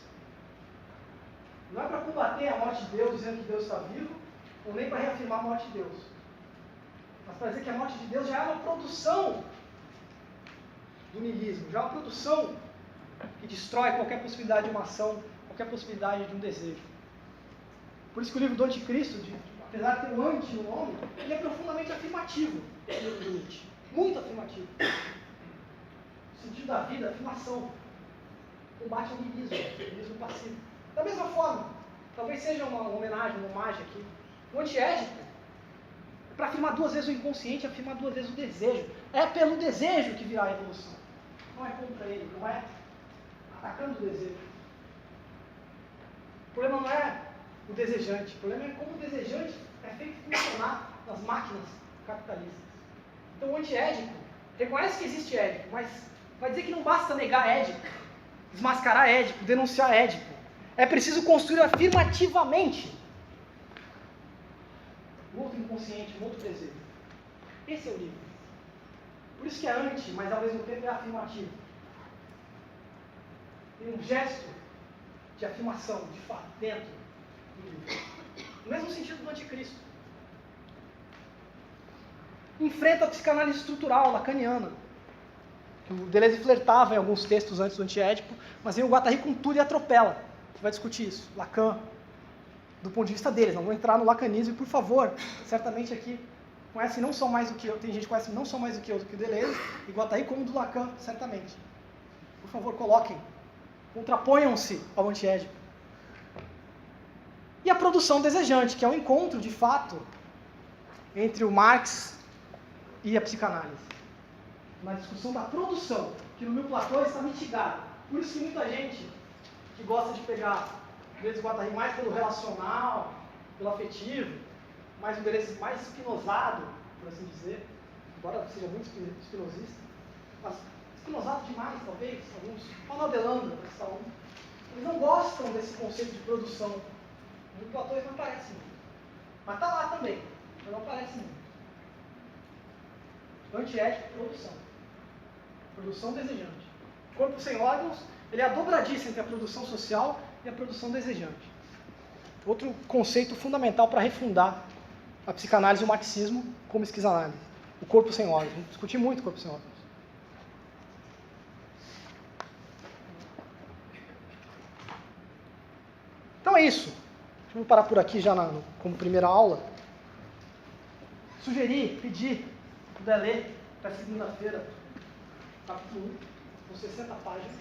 Não é para combater a morte de Deus, dizendo que Deus está vivo, ou nem para reafirmar a morte de Deus. Mas para dizer que a morte de Deus já é uma produção do niilismo, já é uma produção que destrói qualquer possibilidade de uma ação, qualquer possibilidade de um desejo. Por isso que o livro do Anticristo, apesar de ter um anti no nome, ele é profundamente afirmativo, o livro do Nietzsche. Muito afirmativo. O sentido da vida, afirmação. Combate ao niilismo passivo. Da mesma forma, talvez seja uma homenagem, uma homagem aqui. O anti-édipo é para afirmar duas vezes o inconsciente, afirmar duas vezes o desejo. É pelo desejo que virá a evolução. Não é contra ele, não é atacando o desejo. O problema não é o desejante, o problema é como o desejante é feito funcionar nas máquinas capitalistas. Então o anti-édipo reconhece que existe Édipo, mas vai dizer que não basta negar Édipo, desmascarar Édipo, denunciar Édipo. É preciso construir afirmativamente um outro inconsciente, um outro desejo. Esse é o livro. Por isso que é anti, mas ao mesmo tempo é afirmativo. Tem um gesto de afirmação, de fato, dentro do livro. No mesmo sentido do anticristo. Enfrenta a psicanálise estrutural lacaniana. O Deleuze flertava em alguns textos antes do anti-édipo, mas vem o Guattari com tudo e atropela. A gente vai discutir isso. Lacan, do ponto de vista deles, não vou entrar no lacanismo, e por favor, certamente aqui conhecem não só mais do que eu, tem gente que conhece não só mais do que eu, do que o Deleuze, e Guattari como do Lacan, certamente. Por favor, coloquem, contraponham-se ao anti-édipo. E a produção desejante, que é o encontro, de fato, entre o Marx e a psicanálise. Na discussão da produção, que no meu platô está mitigada. Por isso que muita gente que gosta de pegar o Deleuze e Guattari mais pelo relacional, pelo afetivo, mais um Deleuze mais espinosado, por assim dizer, embora seja muito espinosista, mas espinosado demais, talvez, alguns, Manuel Delanda, para citar um, eles não gostam desse conceito de produção. No platô isso não aparece muito. Mas está lá também, mas não aparece muito. Antiético, produção. Produção desejante. Corpo sem órgãos, ele é a dobradiça entre a produção social e a produção desejante. Outro conceito fundamental para refundar a psicanálise e o marxismo como esquizoanálise. O corpo sem órgãos. Vamos discutir muito o corpo sem órgãos. Então é isso. Vamos parar por aqui já como primeira aula. Sugerir, pedir, puder ler para segunda-feira, capítulo 1, com 60 páginas.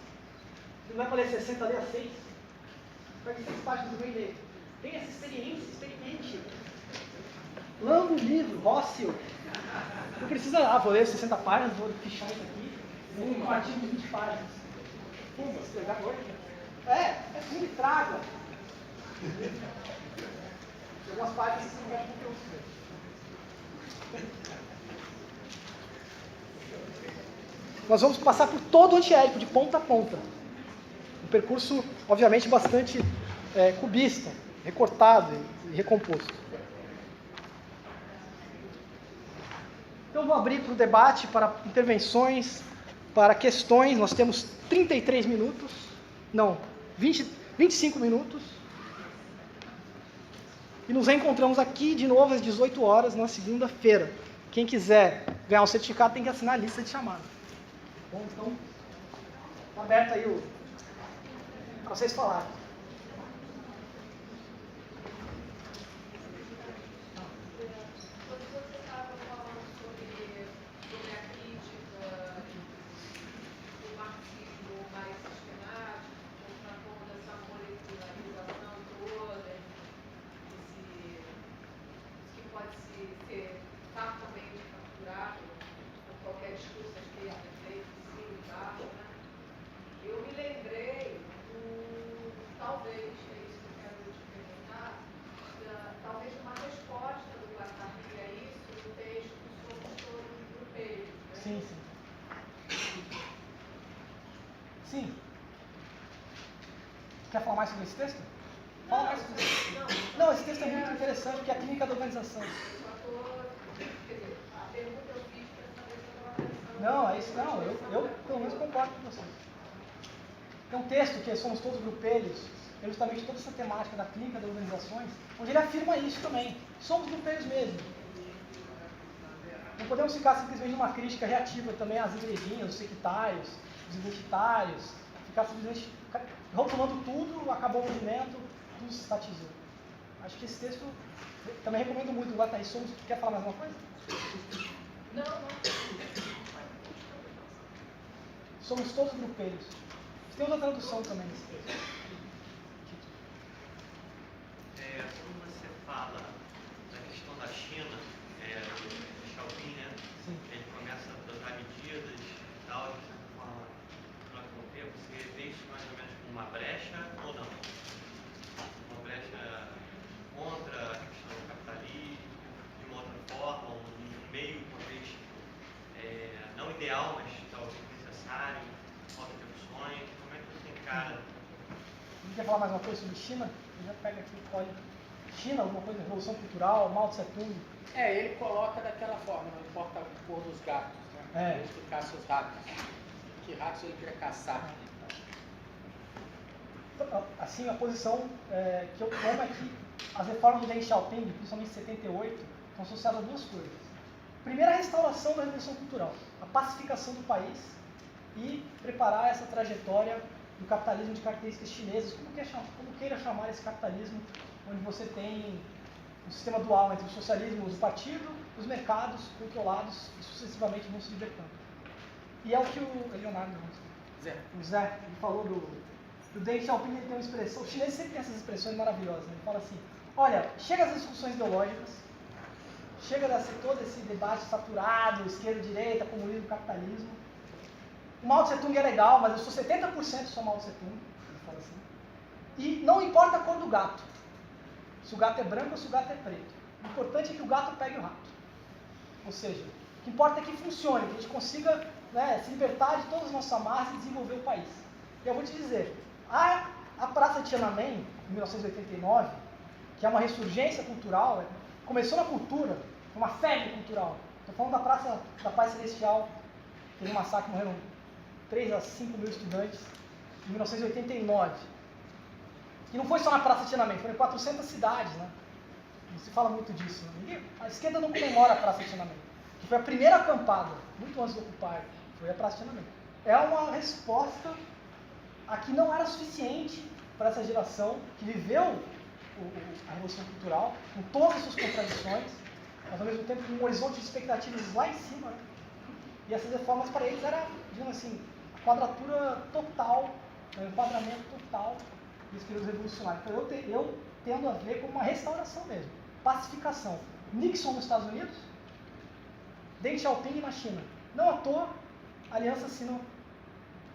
Se não é para ler 60, lê a 6. Pega 6 páginas do meio e lê. Tenha essa experiência, experimente. Lamba o livro, roce-o. Não precisa, vou ler 60 páginas, vou fichar isso aqui. Vou um artigo de 20 páginas. Pumba, se pegar hoje. Fundo e traga. Tem algumas páginas que você não vai conteúdo. Nós vamos passar por todo o antiédipo, de ponta a ponta. Um percurso, obviamente, bastante cubista, recortado e recomposto. Então, vou abrir para o debate, para intervenções, para questões. Nós temos 33 minutos, não, 25 minutos. E nos reencontramos aqui de novo às 18 horas na segunda-feira. Quem quiser ganhar um certificado tem que assinar a lista de chamada. Bom, então, tá aberto aí para vocês falarem. Quando você estava falando sobre a crítica do marxismo mais sistemático, contra toda essa molecularização toda, que pode ser facilmente capturado por qualquer discurso à esquerda, direita, de cima e baixo, né? Eu me lembrei talvez, é isso que eu quero te perguntar, talvez uma resposta do Guattari a isso, no texto Somos Todos Grupeiros, né? Sim, sim. Sim. Quer falar mais sobre esse texto? Fala mais sobre esse texto. Não, esse texto é muito interessante, porque é a clínica da organização. Eu só estou, quer dizer, a pergunta eu fiz para saber se eu estava pensando. Não, é isso não. Eu pelo menos concordo com você. Tem um texto que Somos Todos Grupelhos, é justamente toda essa temática da clínica das organizações, onde ele afirma isso também. Somos grupelhos mesmo. Não podemos ficar simplesmente numa crítica reativa também às igrejinhas, os sectários, os identitários, ficar simplesmente rotulando tudo, acabou o movimento, tudo se estatizou. Acho que esse texto, também recomendo muito, o Guattari. Quer falar mais alguma coisa? Não. Somos todos grupelhos. Tem outra tradução também nesse texto. Quando você fala da questão da China, do Xiaoping, né? Sim. Ele começa a adotar medidas e tal, de certa forma, durante um tempo, você vê isso mais ou menos como uma brecha ou não? Uma brecha contra a questão do capitalismo, de uma outra forma, um meio, talvez, não ideal, mas talvez necessário, falta de opções. Como é que você encara? Quer falar mais uma coisa sobre China? Já pega aqui, pode. China, alguma coisa, Revolução Cultural, Mao Tse Tung. Ele coloca daquela forma, não importa a cor dos gatos, né? Ele que caça os ratos. Que ratos ele quer caçar? Assim, a posição que eu tomo é que as reformas do Deng Xiaoping, principalmente em 78, estão associadas a duas coisas. Primeiro, a restauração da Revolução Cultural, a pacificação do país e preparar essa trajetória do capitalismo de características chinesas, como queira chamar esse capitalismo, onde você tem um sistema dual entre o socialismo do partido, os mercados controlados e sucessivamente vão se libertando. E é o que o Leonardo, o Zé, ele falou do Deng Xiaoping. Ele tem uma expressão, os chineses sempre têm essas expressões maravilhosas, né? Ele fala assim, olha, chega às discussões ideológicas, chega a ser todo esse debate saturado, esquerda, direita, comunismo, capitalismo. O Mao Tse Tung é legal, mas eu sou 70% só Mao Tse Tung, ele fala assim. E não importa a cor do gato, se o gato é branco ou se o gato é preto. O importante é que o gato pegue o rato. Ou seja, o que importa é que funcione, que a gente consiga, né, se libertar de todas as nossas amarras e desenvolver o país. E eu vou te dizer, a Praça de Tiananmen, em 1989, que é uma ressurgência cultural, começou na cultura, uma febre cultural. Estou falando da Praça da Paz Celestial, teve um massacre, morreram 3 a 5 mil estudantes, em 1989. E não foi só na Praça de Tiananmen, foram em 400 cidades, né? Não se fala muito disso. Né? A esquerda não comemora a Praça de Tiananmen, que foi a primeira acampada, muito antes de ocupar, foi a Praça de Tiananmen. É uma resposta a que não era suficiente para essa geração que viveu a Revolução Cultural, com todas as suas contradições, mas ao mesmo tempo com um horizonte de expectativas lá em cima. Né? E essas reformas para eles era, digamos assim, a quadratura total, o enquadramento total desse período revolucionário. Então eu tendo a ver como uma restauração mesmo, pacificação. Nixon nos Estados Unidos, Deng Xiaoping na China. Não à toa, a aliança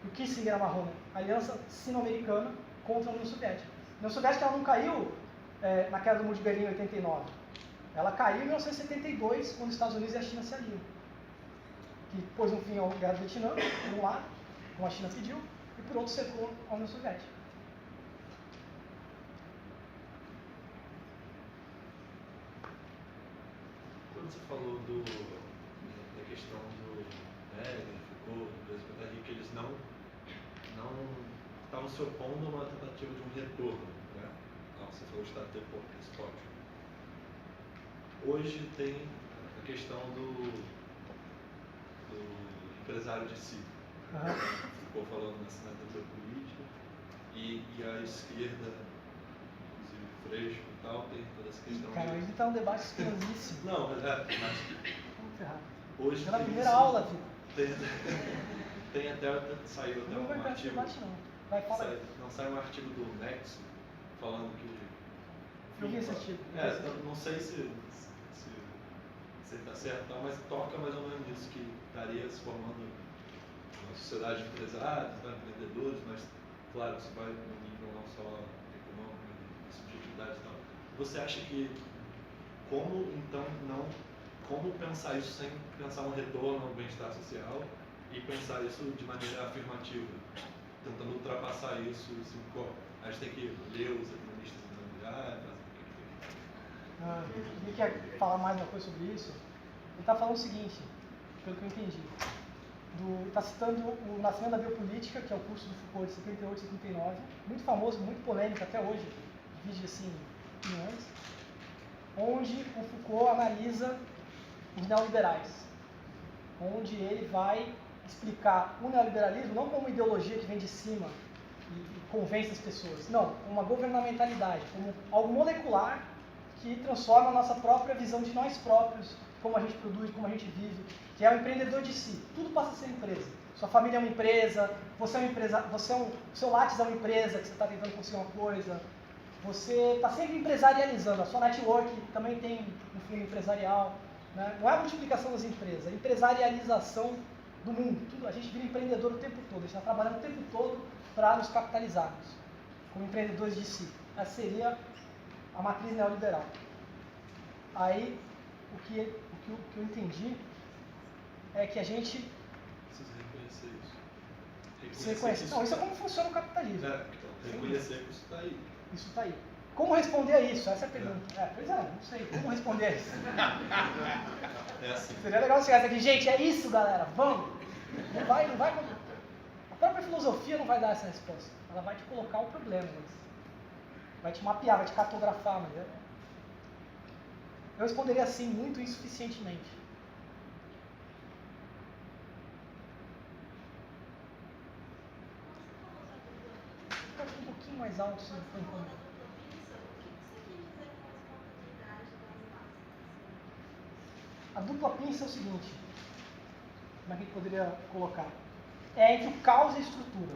o Kissinger amarrou, né? Aliança sino-americana contra a União Soviética. A União Soviética ela não caiu na queda do Muro de Berlim em 89. Ela caiu em 1972, quando os Estados Unidos e a China se aliam. Que pôs um fim à Guerra do Vietnã, por um lado, como a China pediu, e por outro cercou a União Soviética. Quando você falou da questão do Foucault, do Guattari, que eles não estavam se opondo a uma tentativa de um retorno, né? Não, você falou de estar esse pódio. hoje tem a questão do empresário de si. Ficou falando na assinatura política e a esquerda, inclusive Freixo e tal, tem toda essa questão. Cara, isso tá um debate escandalíssimo. Não, mas Vamos ferrar. hoje Já na tem primeira isso. aula, filho. Tem até, saiu até Não vai um perto de artigo. debate, não. Vai, fala aí. Não saiu um artigo do Nexo falando que. Eu vi esse artigo. Eu não sei se está certo, tá, mas toca mais ou menos nisso, que estaria se formando uma sociedade de empresários, tá, empreendedores, mas claro, isso vai no nível não só econômico, de subjetividade e tal. Você acha que como pensar isso sem pensar um retorno ao bem-estar social e pensar isso de maneira afirmativa, tentando ultrapassar isso, assim, a gente tem que ler os economistas imobiliários, Ele quer falar mais uma coisa sobre isso? Ele está falando o seguinte, pelo que eu entendi. Está citando o Nascimento da Biopolítica, que é o curso do Foucault de 78 e 79, muito famoso, muito polêmico até hoje, vídeo assim, opiniões, onde o Foucault analisa os neoliberais, onde ele vai explicar o neoliberalismo não como uma ideologia que vem de cima e convence as pessoas, não, como uma governamentalidade, como algo molecular que transforma a nossa própria visão de nós próprios, como a gente produz, como a gente vive, que é o empreendedor de si. Tudo passa a ser empresa. Sua família é uma empresa, você é uma empresa, seu Lattes é uma empresa que você está tentando conseguir uma coisa, você está sempre empresarializando, a sua network também tem um fundo empresarial, né? Não é a multiplicação das empresas, é a empresarialização do mundo. Tudo, a gente vira empreendedor o tempo todo, a gente está trabalhando o tempo todo para nos capitalizarmos, como empreendedores de si. Essa seria a matriz neoliberal. Aí, o que eu entendi é que a gente precisa reconhecer isso. se reconhece. Não, isso é como funciona o capitalismo. Então, reconhecer que isso está aí. Isso está aí. Como responder a isso? Essa é a pergunta. Pois é, não sei. Como responder a isso? É assim. Seria legal se chegasse aqui, gente, é isso, galera, vamos. Não vai. A própria filosofia não vai dar essa resposta. Ela vai te colocar o problema, vai te mapear, vai te cartografar, mas eu responderia assim, muito insuficientemente. Pode um pouquinho mais alto, se não for incômodo. A dupla pinça é o seguinte, como é que a gente poderia colocar? É entre o caos e a estrutura.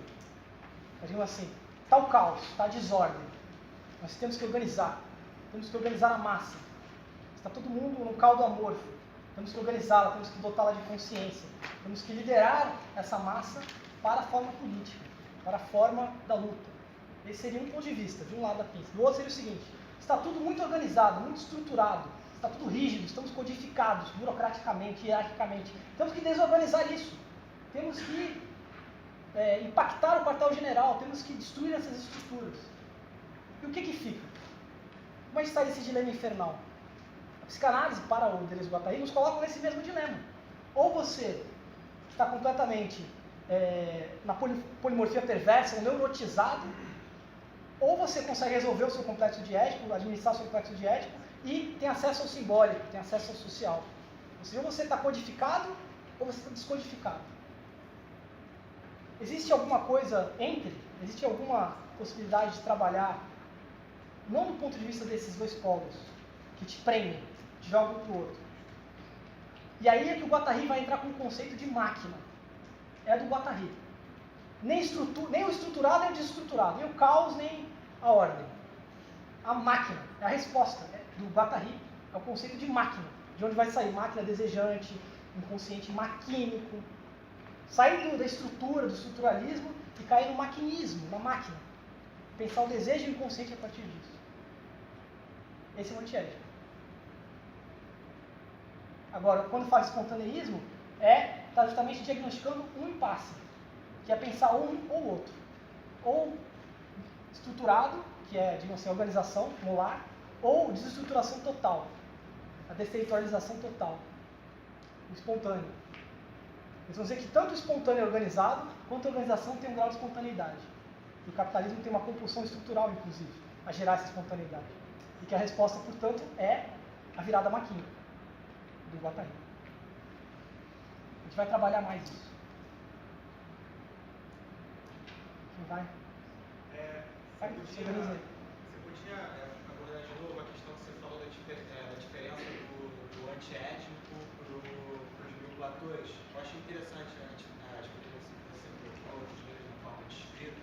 Digamos assim, está o caos, está a desordem. Nós temos que organizar a massa. Está todo mundo no caldo amorfo. Temos que organizá-la, temos que dotá-la de consciência. Temos que liderar essa massa para a forma política, para a forma da luta. Esse seria um ponto de vista, de um lado da pinça. Do outro seria o seguinte, está tudo muito organizado, muito estruturado, está tudo rígido, estamos codificados, burocraticamente, hierarquicamente. Temos que desorganizar isso. Temos que impactar o quartel-general, temos que destruir essas estruturas. E o que fica? Como é que está esse dilema infernal? A psicanálise, para o Deleuze e Guattari, nos coloca nesse mesmo dilema. Ou você está completamente na polimorfia perversa, neurotizado, ou você consegue resolver o seu complexo de Édipo, administrar o seu complexo de Édipo, e tem acesso ao simbólico, tem acesso ao social. Ou seja, ou você está codificado, ou você está descodificado. Existe alguma coisa entre? Existe alguma possibilidade de trabalhar, não do ponto de vista desses dois polos, que te prendem, te jogam para o outro. E aí é que o Guattari vai entrar com o conceito de máquina. É do Guattari. Nem o estruturado, nem o desestruturado, nem o caos, nem a ordem. A máquina, é a resposta do Guattari, é o conceito de máquina. De onde vai sair máquina desejante, inconsciente maquínico. Sair da estrutura, do estruturalismo e cair no maquinismo, na máquina. Pensar o desejo inconsciente a partir disso. Esse é o antiético. Agora, quando fala espontaneísmo, está justamente diagnosticando um impasse, que é pensar um ou outro. Ou estruturado, que é, digamos assim, a organização molar, ou desestruturação total, a desterritorialização total, o espontâneo. Eles vão dizer que tanto o espontâneo é organizado, quanto a organização tem um grau de espontaneidade. E o capitalismo tem uma compulsão estrutural, inclusive, a gerar essa espontaneidade. E que a resposta, portanto, é a virada Maquinha, do Guataí. A gente vai trabalhar mais isso. Quem vai? Sai, se organiza aí. Você podia abordar de novo a questão que você falou da diferença do antiétnico para os manipuladores? Eu achei interessante as coisas que você colocou de na forma de escrita.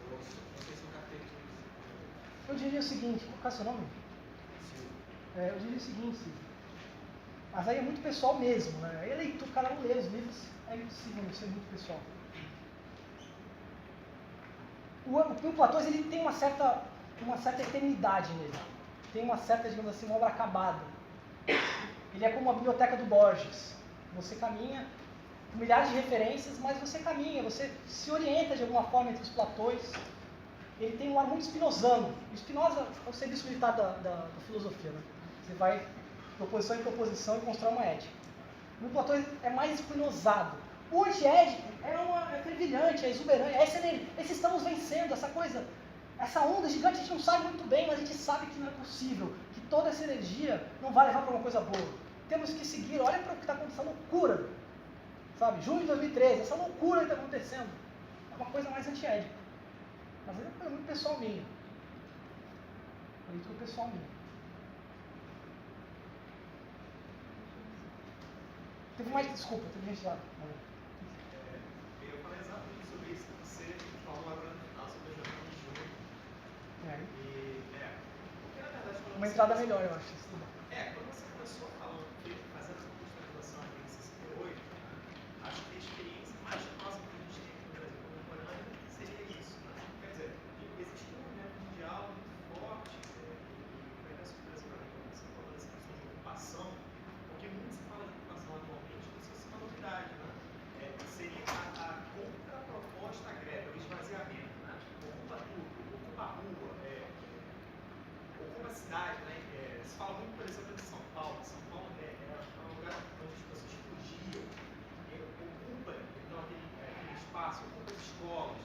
Eu não sei se eu captei tudo isso. Eu diria o seguinte, qual é o seu nome? Eu diria o seguinte, mas aí é muito pessoal mesmo, né? Aí é leitura, cada um lê os livros, é impossível não ser muito pessoal. O Platões, ele tem uma certa eternidade nele. Tem uma certa, digamos assim, uma obra acabada. Ele é como a biblioteca do Borges. Você caminha com milhares de referências, mas você caminha, você se orienta de alguma forma entre os Platões. Ele tem um ar muito spinozano. O Spinoza é o serviço militar da filosofia, né? Você vai de proposição em proposição e constrói uma ética. O Platões é mais espinosado. O antiédipo é fervilhante, é exuberante, esse estamos vencendo, essa coisa, essa onda gigante, a gente não sabe muito bem, mas a gente sabe que não é possível, que toda essa energia não vai levar para uma coisa boa. Temos que seguir, olha para o que está acontecendo, loucura, sabe? Junho de 2013, essa loucura que está acontecendo, é uma coisa mais antiédica. Mas é uma coisa muito pessoal minha. Político pessoal minha. Teve mais, desculpa, teve gente lá. Eu ia falar exatamente sobre isso que você falou agora no final, sobre a jornada de junho. Porque na verdade quando Uma você entrada melhor, eu acho. quando você começou falando que fazendo essa contextualização aqui em 68, acho que a experiência mais próxima que a gente tem aqui no Brasil contemporâneo seria isso, né? Quer dizer, existe um movimento mundial muito forte, e foi até surpresa para mim quando você falou dessa questão de ocupação, porque muito se fala de ocupação atualmente como se fosse uma novidade, né? Seria a contraproposta à greve, o esvaziamento, né? Ocupa tudo, ocupa a rua, ocupa a cidade, né? Se fala muito, por exemplo, de São Paulo. São Paulo é um lugar onde as pessoas fugiam, ocupa então, aquele espaço, ocupa as escolas.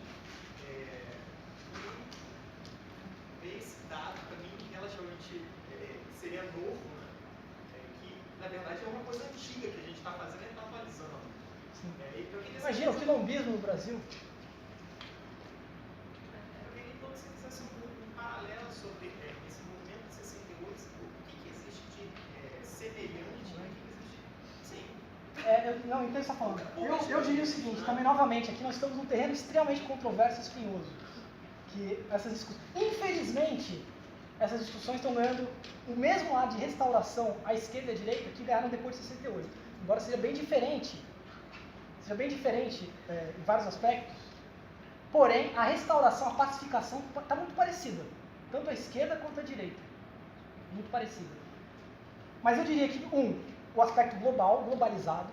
Esse dado, para mim, relativamente seria novo, né? Que, na verdade, é uma coisa antiga que a gente está fazendo e está atualizando. Imagina o quilombismo no Brasil. Eu queria então que você fizesse um paralelo sobre esse movimento de 68, o que existe de semelhante, né? O que existe. Sim. Não, então você está falando. Eu diria o seguinte, também novamente, aqui nós estamos num terreno extremamente controverso e espinhoso. Que essas discussões, infelizmente, essas discussões estão ganhando o mesmo lado de restauração à esquerda e à direita que ganharam depois de 68. Embora seja bem diferente em vários aspectos, porém, a restauração, a pacificação está muito parecida, tanto à esquerda quanto à direita, muito parecida. Mas eu diria que, o aspecto globalizado,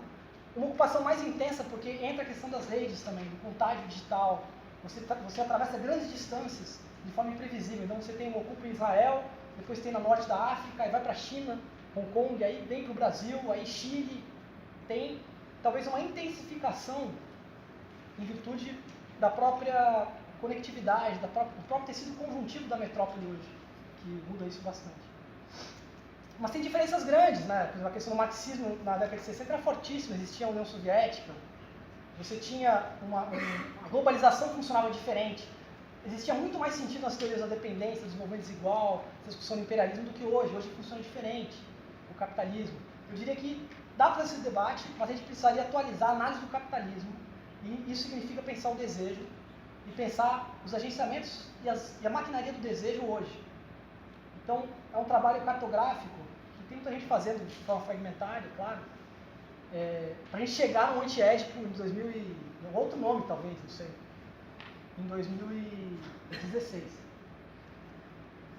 uma ocupação mais intensa, porque entra a questão das redes também, do contágio digital, você atravessa grandes distâncias de forma imprevisível, então você tem uma ocupa em Israel, depois tem na norte da África, aí vai para a China, Hong Kong, aí vem para o Brasil, aí Chile, tem talvez uma intensificação em virtude da própria conectividade, do próprio tecido conjuntivo da metrópole hoje, que muda isso bastante. Mas tem diferenças grandes, né? Por exemplo, a questão do marxismo na década de 60 era fortíssima, existia a União Soviética, você tinha a globalização funcionava diferente, existia muito mais sentido nas teorias da dependência, do desenvolvimento desigual, da discussão do imperialismo do que hoje funciona diferente, o capitalismo. Eu diria que dá para esse debate, mas a gente precisaria atualizar a análise do capitalismo, e isso significa pensar o desejo, e pensar os agenciamentos e a maquinaria do desejo hoje. Então, é um trabalho cartográfico, que tem muita gente fazendo de forma fragmentária, claro, para a gente chegar no antiédipo em 2000 outro nome talvez, não sei, em 2016.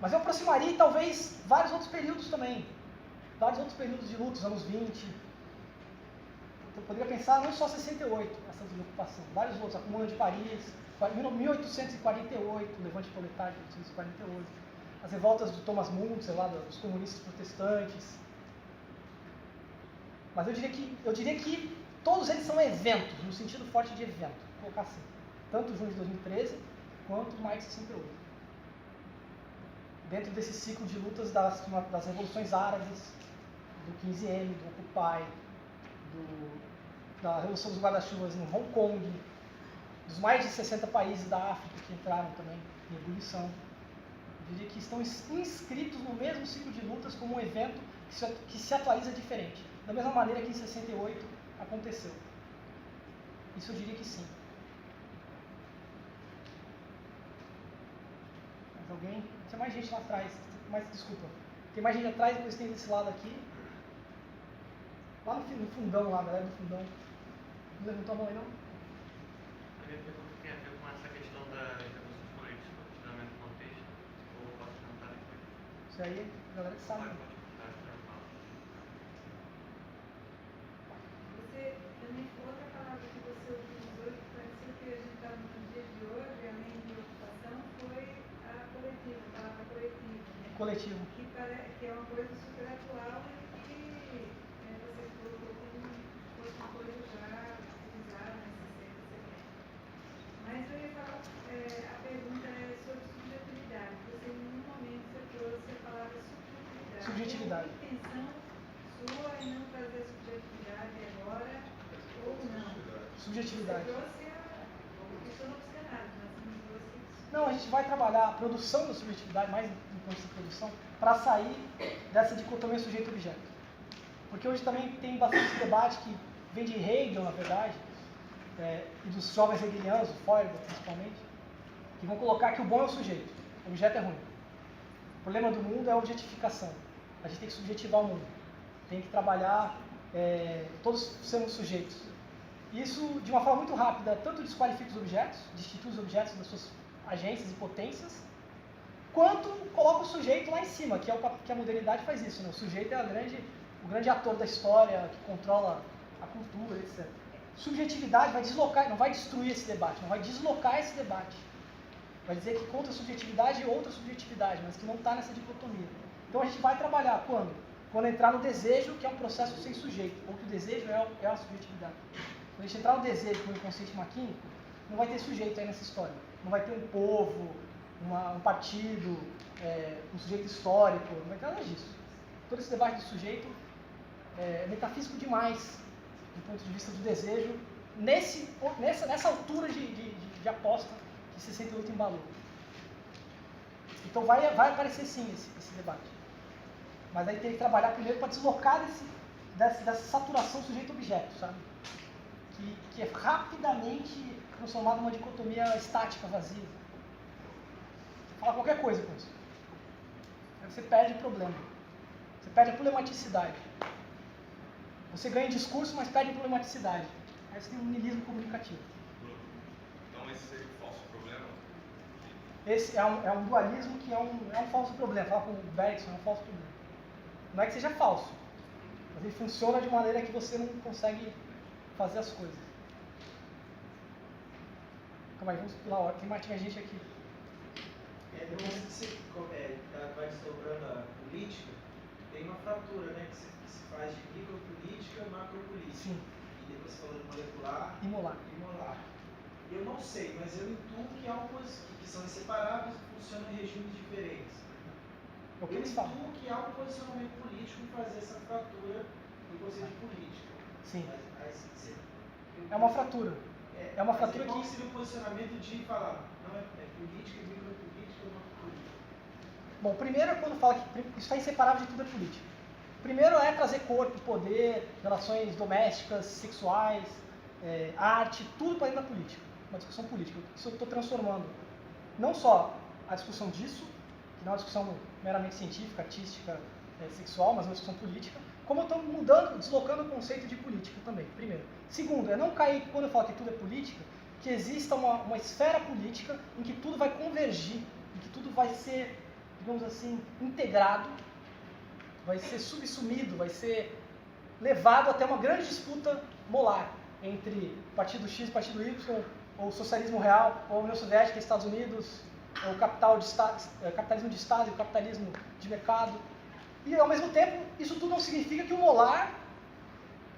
Mas eu aproximaria talvez vários outros períodos também, vários outros períodos de lutas, anos 20. Eu poderia pensar não só 68, essa desocupação, vários outros, a Comuna de Paris, 1848, o Levante Proletário de 1848, as revoltas do Thomas Muntzer, lá dos comunistas protestantes. Mas eu diria que todos eles são eventos, no sentido forte de evento, vou colocar assim. Tanto o junho de 2013, quanto o maio de 68. dentro desse ciclo de lutas das revoluções árabes, do 15M, do Occupy, da Revolução dos Guarda-Chuvas em Hong Kong, dos mais de 60 países da África que entraram também em ebulição. Eu diria que estão inscritos no mesmo ciclo de lutas como um evento que se atualiza diferente, da mesma maneira que em 68 aconteceu. Isso eu diria que sim. Mais alguém? Tinha mais gente lá atrás, desculpa. Tem mais gente atrás, depois tem desse lado aqui. Lá no fundão, lá, galera do fundão. Não levantou a mão aí, não? A minha pergunta tem a ver com essa questão das revoluções políticas, consideramento do contexto, ou posso perguntar depois? Isso aí, a galera que sabe. Pode perguntar, eu falo. Você também, outra palavra que você utilizou, que pareceu que a gente está nos dias de hoje, além de ocupação, foi a coletiva, a palavra coletiva, né? Coletivo. Que é uma coisa super atual e que você colocou como fosse uma coisa já utilizada nesse século. Mas eu ia falar, a pergunta é sobre subjetividade. Você, em nenhum momento, você trouxe a palavra subjetividade. Subjetividade. Tem intenção sua em não trazer subjetividade agora ou não? Subjetividade. Você trouxe isso no dicionário, mas você não trouxe isso. Não, a gente vai trabalhar a produção da subjetividade, mais importante da produção, para sair dessa dicotomia sujeito-objeto. Porque hoje também tem bastante debate que vem de Hegel, na verdade, e dos jovens hegelianos, o Feuerbach principalmente, que vão colocar que o bom é o sujeito, o objeto é ruim. O problema do mundo é a objetificação. A gente tem que subjetivar o mundo. Tem que trabalhar todos sendo sujeitos. Isso, de uma forma muito rápida, tanto desqualifica os objetos, destitui os objetos das suas agências e potências, quanto coloca o sujeito lá em cima, que é o que a modernidade faz isso, né? O sujeito é o grande ator da história, que controla a cultura, etc. Subjetividade vai deslocar, não vai destruir esse debate, não vai deslocar esse debate. Vai dizer que contra a subjetividade e outra subjetividade, mas que não está nessa dicotomia. Então a gente vai trabalhar quando? Quando entrar no desejo, que é um processo sem sujeito, ou que o desejo é a subjetividade. Quando a gente entrar no desejo com o inconsciente maquínico, não vai ter sujeito aí nessa história. Não vai ter um povo, um partido, um sujeito histórico, não vai ter nada disso. Todo esse debate do sujeito é metafísico demais, do ponto de vista do desejo, nessa altura de aposta que 68 embalou. Então vai aparecer sim esse debate. Mas aí tem que trabalhar primeiro para deslocar dessa saturação sujeito-objeto, sabe? Que é rapidamente transformado numa dicotomia estática, vazia. Você fala qualquer coisa com isso. Aí você perde o problema. Você perde a problematicidade. Você ganha em discurso, mas perde em problematicidade. Aí você tem um niilismo comunicativo. Então esse seria o falso problema? Esse é um dualismo que é um falso problema. Fala com o Bergson, é um falso problema. Não é que seja falso, mas ele funciona de maneira que você não consegue fazer as coisas. Calma aí, vamos pela hora. Tem mais gente aqui. Depois que você vai desdobrando a política, tem uma fratura, né, que se faz de micropolítica e macropolítica. Sim. E depois você falou de molecular E molar. e molar. Eu não sei, mas eu intuo que há coisas que são inseparáveis e funcionam em regimes diferentes. É o que Eu eles falam. intuo que há um posicionamento político em fazer essa fratura do conceito de política. Sim. Mas, É uma fratura. É uma fratura qual que... seria o posicionamento de falar, não é política, micropolítica ou macropolítica? Bom, primeiro, quando fala que isso está inseparável de tudo é política. Primeiro é trazer corpo, poder, relações domésticas, sexuais, arte, tudo para dentro da política. Uma discussão política. Isso eu estou transformando não só a discussão disso, que não é uma discussão meramente científica, artística, sexual, mas uma discussão política, como eu estou mudando, deslocando o conceito de política também, primeiro. Segundo, é não cair, quando eu falo que tudo é política, que exista uma esfera política em que tudo vai convergir, em que tudo vai ser, digamos assim, integrado, vai ser subsumido, vai ser levado até uma grande disputa molar entre partido X e partido Y, ou socialismo real, ou União Soviética, Estados Unidos, ou capitalismo de Estado e o capitalismo de mercado. E, ao mesmo tempo, isso tudo não significa que o molar,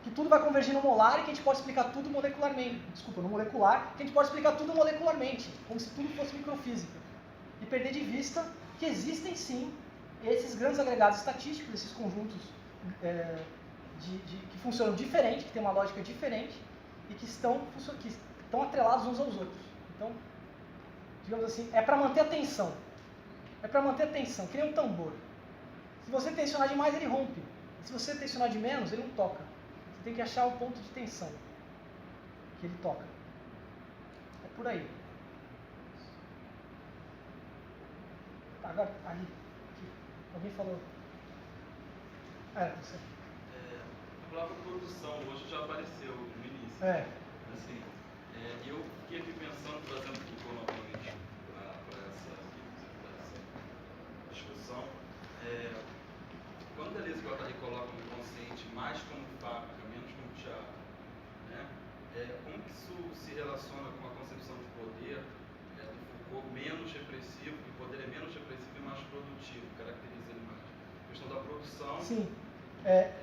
que tudo vai convergir no molar e que a gente pode explicar tudo molecularmente. Desculpa, no molecular, que a gente pode explicar tudo molecularmente, como se tudo fosse microfísica. E perder de vista que existem sim esses grandes agregados estatísticos, esses conjuntos que funcionam diferente, que têm uma lógica diferente e que estão atrelados uns aos outros. Então, digamos assim, é para manter a tensão. É para manter a tensão, que nem um tambor. Se você tensionar demais, ele rompe. Se você tensionar de menos, ele não toca. Você tem que achar o ponto de tensão que ele toca. É por aí. Agora, ali. Aqui. Alguém falou. Você. A palavra produção hoje já apareceu no início. Assim, eu fiquei aqui pensando, trazendo aqui economicamente para essa discussão, quando a Deleuze e Guattari colocam o inconsciente mais como fábrica, menos como teatro, né? Como que isso se relaciona com a concepção de poder do Foucault menos repressivo, que o poder é menos repressivo e mais produtivo, caracteriza ele mais? A questão da produção. Sim.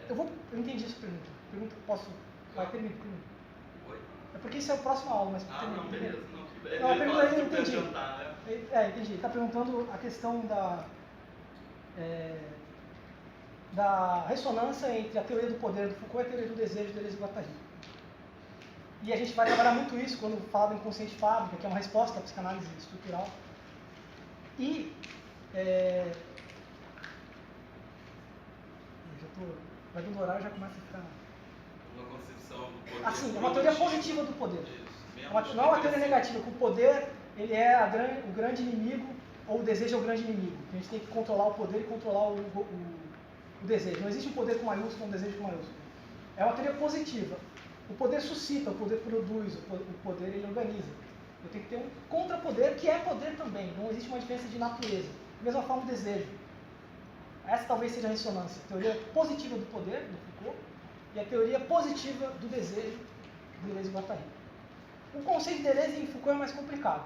Eu entendi essa pergunta. Posso? Vai, termina. Oi? É porque isso é a próxima aula, mas termina. Não, beleza. Não, a pergunta eu entendi. Jantar, né? Entendi. Ele está perguntando a questão da ressonância entre a teoria do poder do Foucault e a teoria do desejo de Deleuze e Guattari. E a gente vai trabalhar muito isso quando fala do inconsciente fábrica, que é uma resposta à psicanálise estrutural. E vai dando horário, já começa a ficar... Uma concepção do poder. Assim, é uma teoria positiva do poder. Isso. Não é uma teoria negativa, que o poder ele é o grande inimigo, ou o desejo é o grande inimigo. A gente tem que controlar o poder e controlar o desejo. Não existe um poder com maiúsculo e um desejo com maiúsculo. É uma teoria positiva. O poder suscita, o poder produz, o poder ele organiza. Eu tenho que ter um contrapoder que é poder também. Não existe uma diferença de natureza. Da mesma forma o desejo. Essa talvez seja a ressonância. A teoria positiva do poder, do Foucault, e a teoria positiva do desejo, de Deleuze e Guattari. O conceito de Deleuze em Foucault é mais complicado.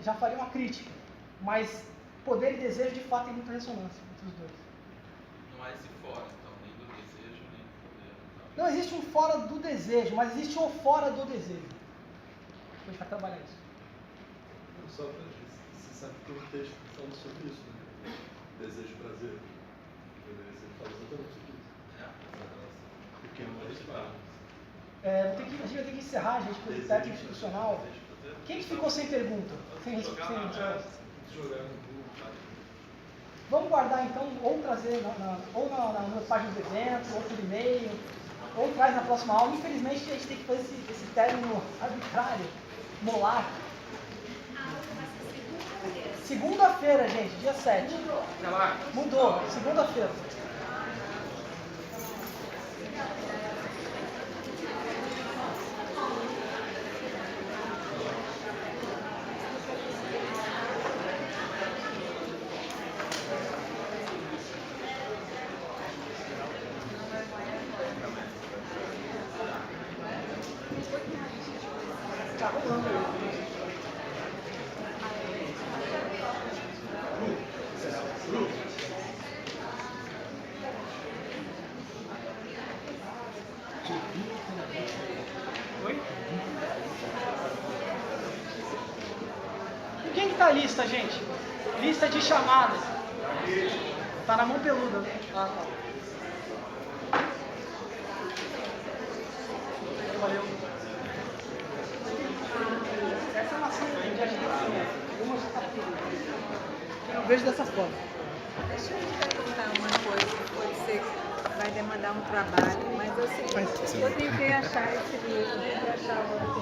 Já faria uma crítica. Mas poder e desejo, de fato, tem muita ressonância entre os dois. Não há esse fora, então, nem do desejo, nem do poder. Não existe um fora do desejo, mas existe o fora do desejo. A gente vai trabalhar isso. Só para você sabe que tem um texto que fala sobre isso, né? Desejo e prazer. Ele fala exatamente sobre isso. Pequeno espaço. A gente vai ter que encerrar, gente, pelo técnico institucional. Quem que ficou sem pergunta? Sem resposta? Vamos guardar então, ou trazer ou na página do evento, ou por e-mail, ou traz na próxima aula. Infelizmente a gente tem que fazer esse término arbitrário, molar. Segunda-feira, gente, dia 7. Mudou, segunda-feira. Tá rolando aí. Oi? Quem que tá a lista, gente? Lista de chamadas. Tá na mão peluda. Tá. Valeu. Essa é uma cena de agitação. Uma já tá peluda. Eu vejo dessa forma. Deixa eu te perguntar uma coisa, pode ser que vai demandar um trabalho, mas eu sei, eu tentei achar esse livro, tentei achar o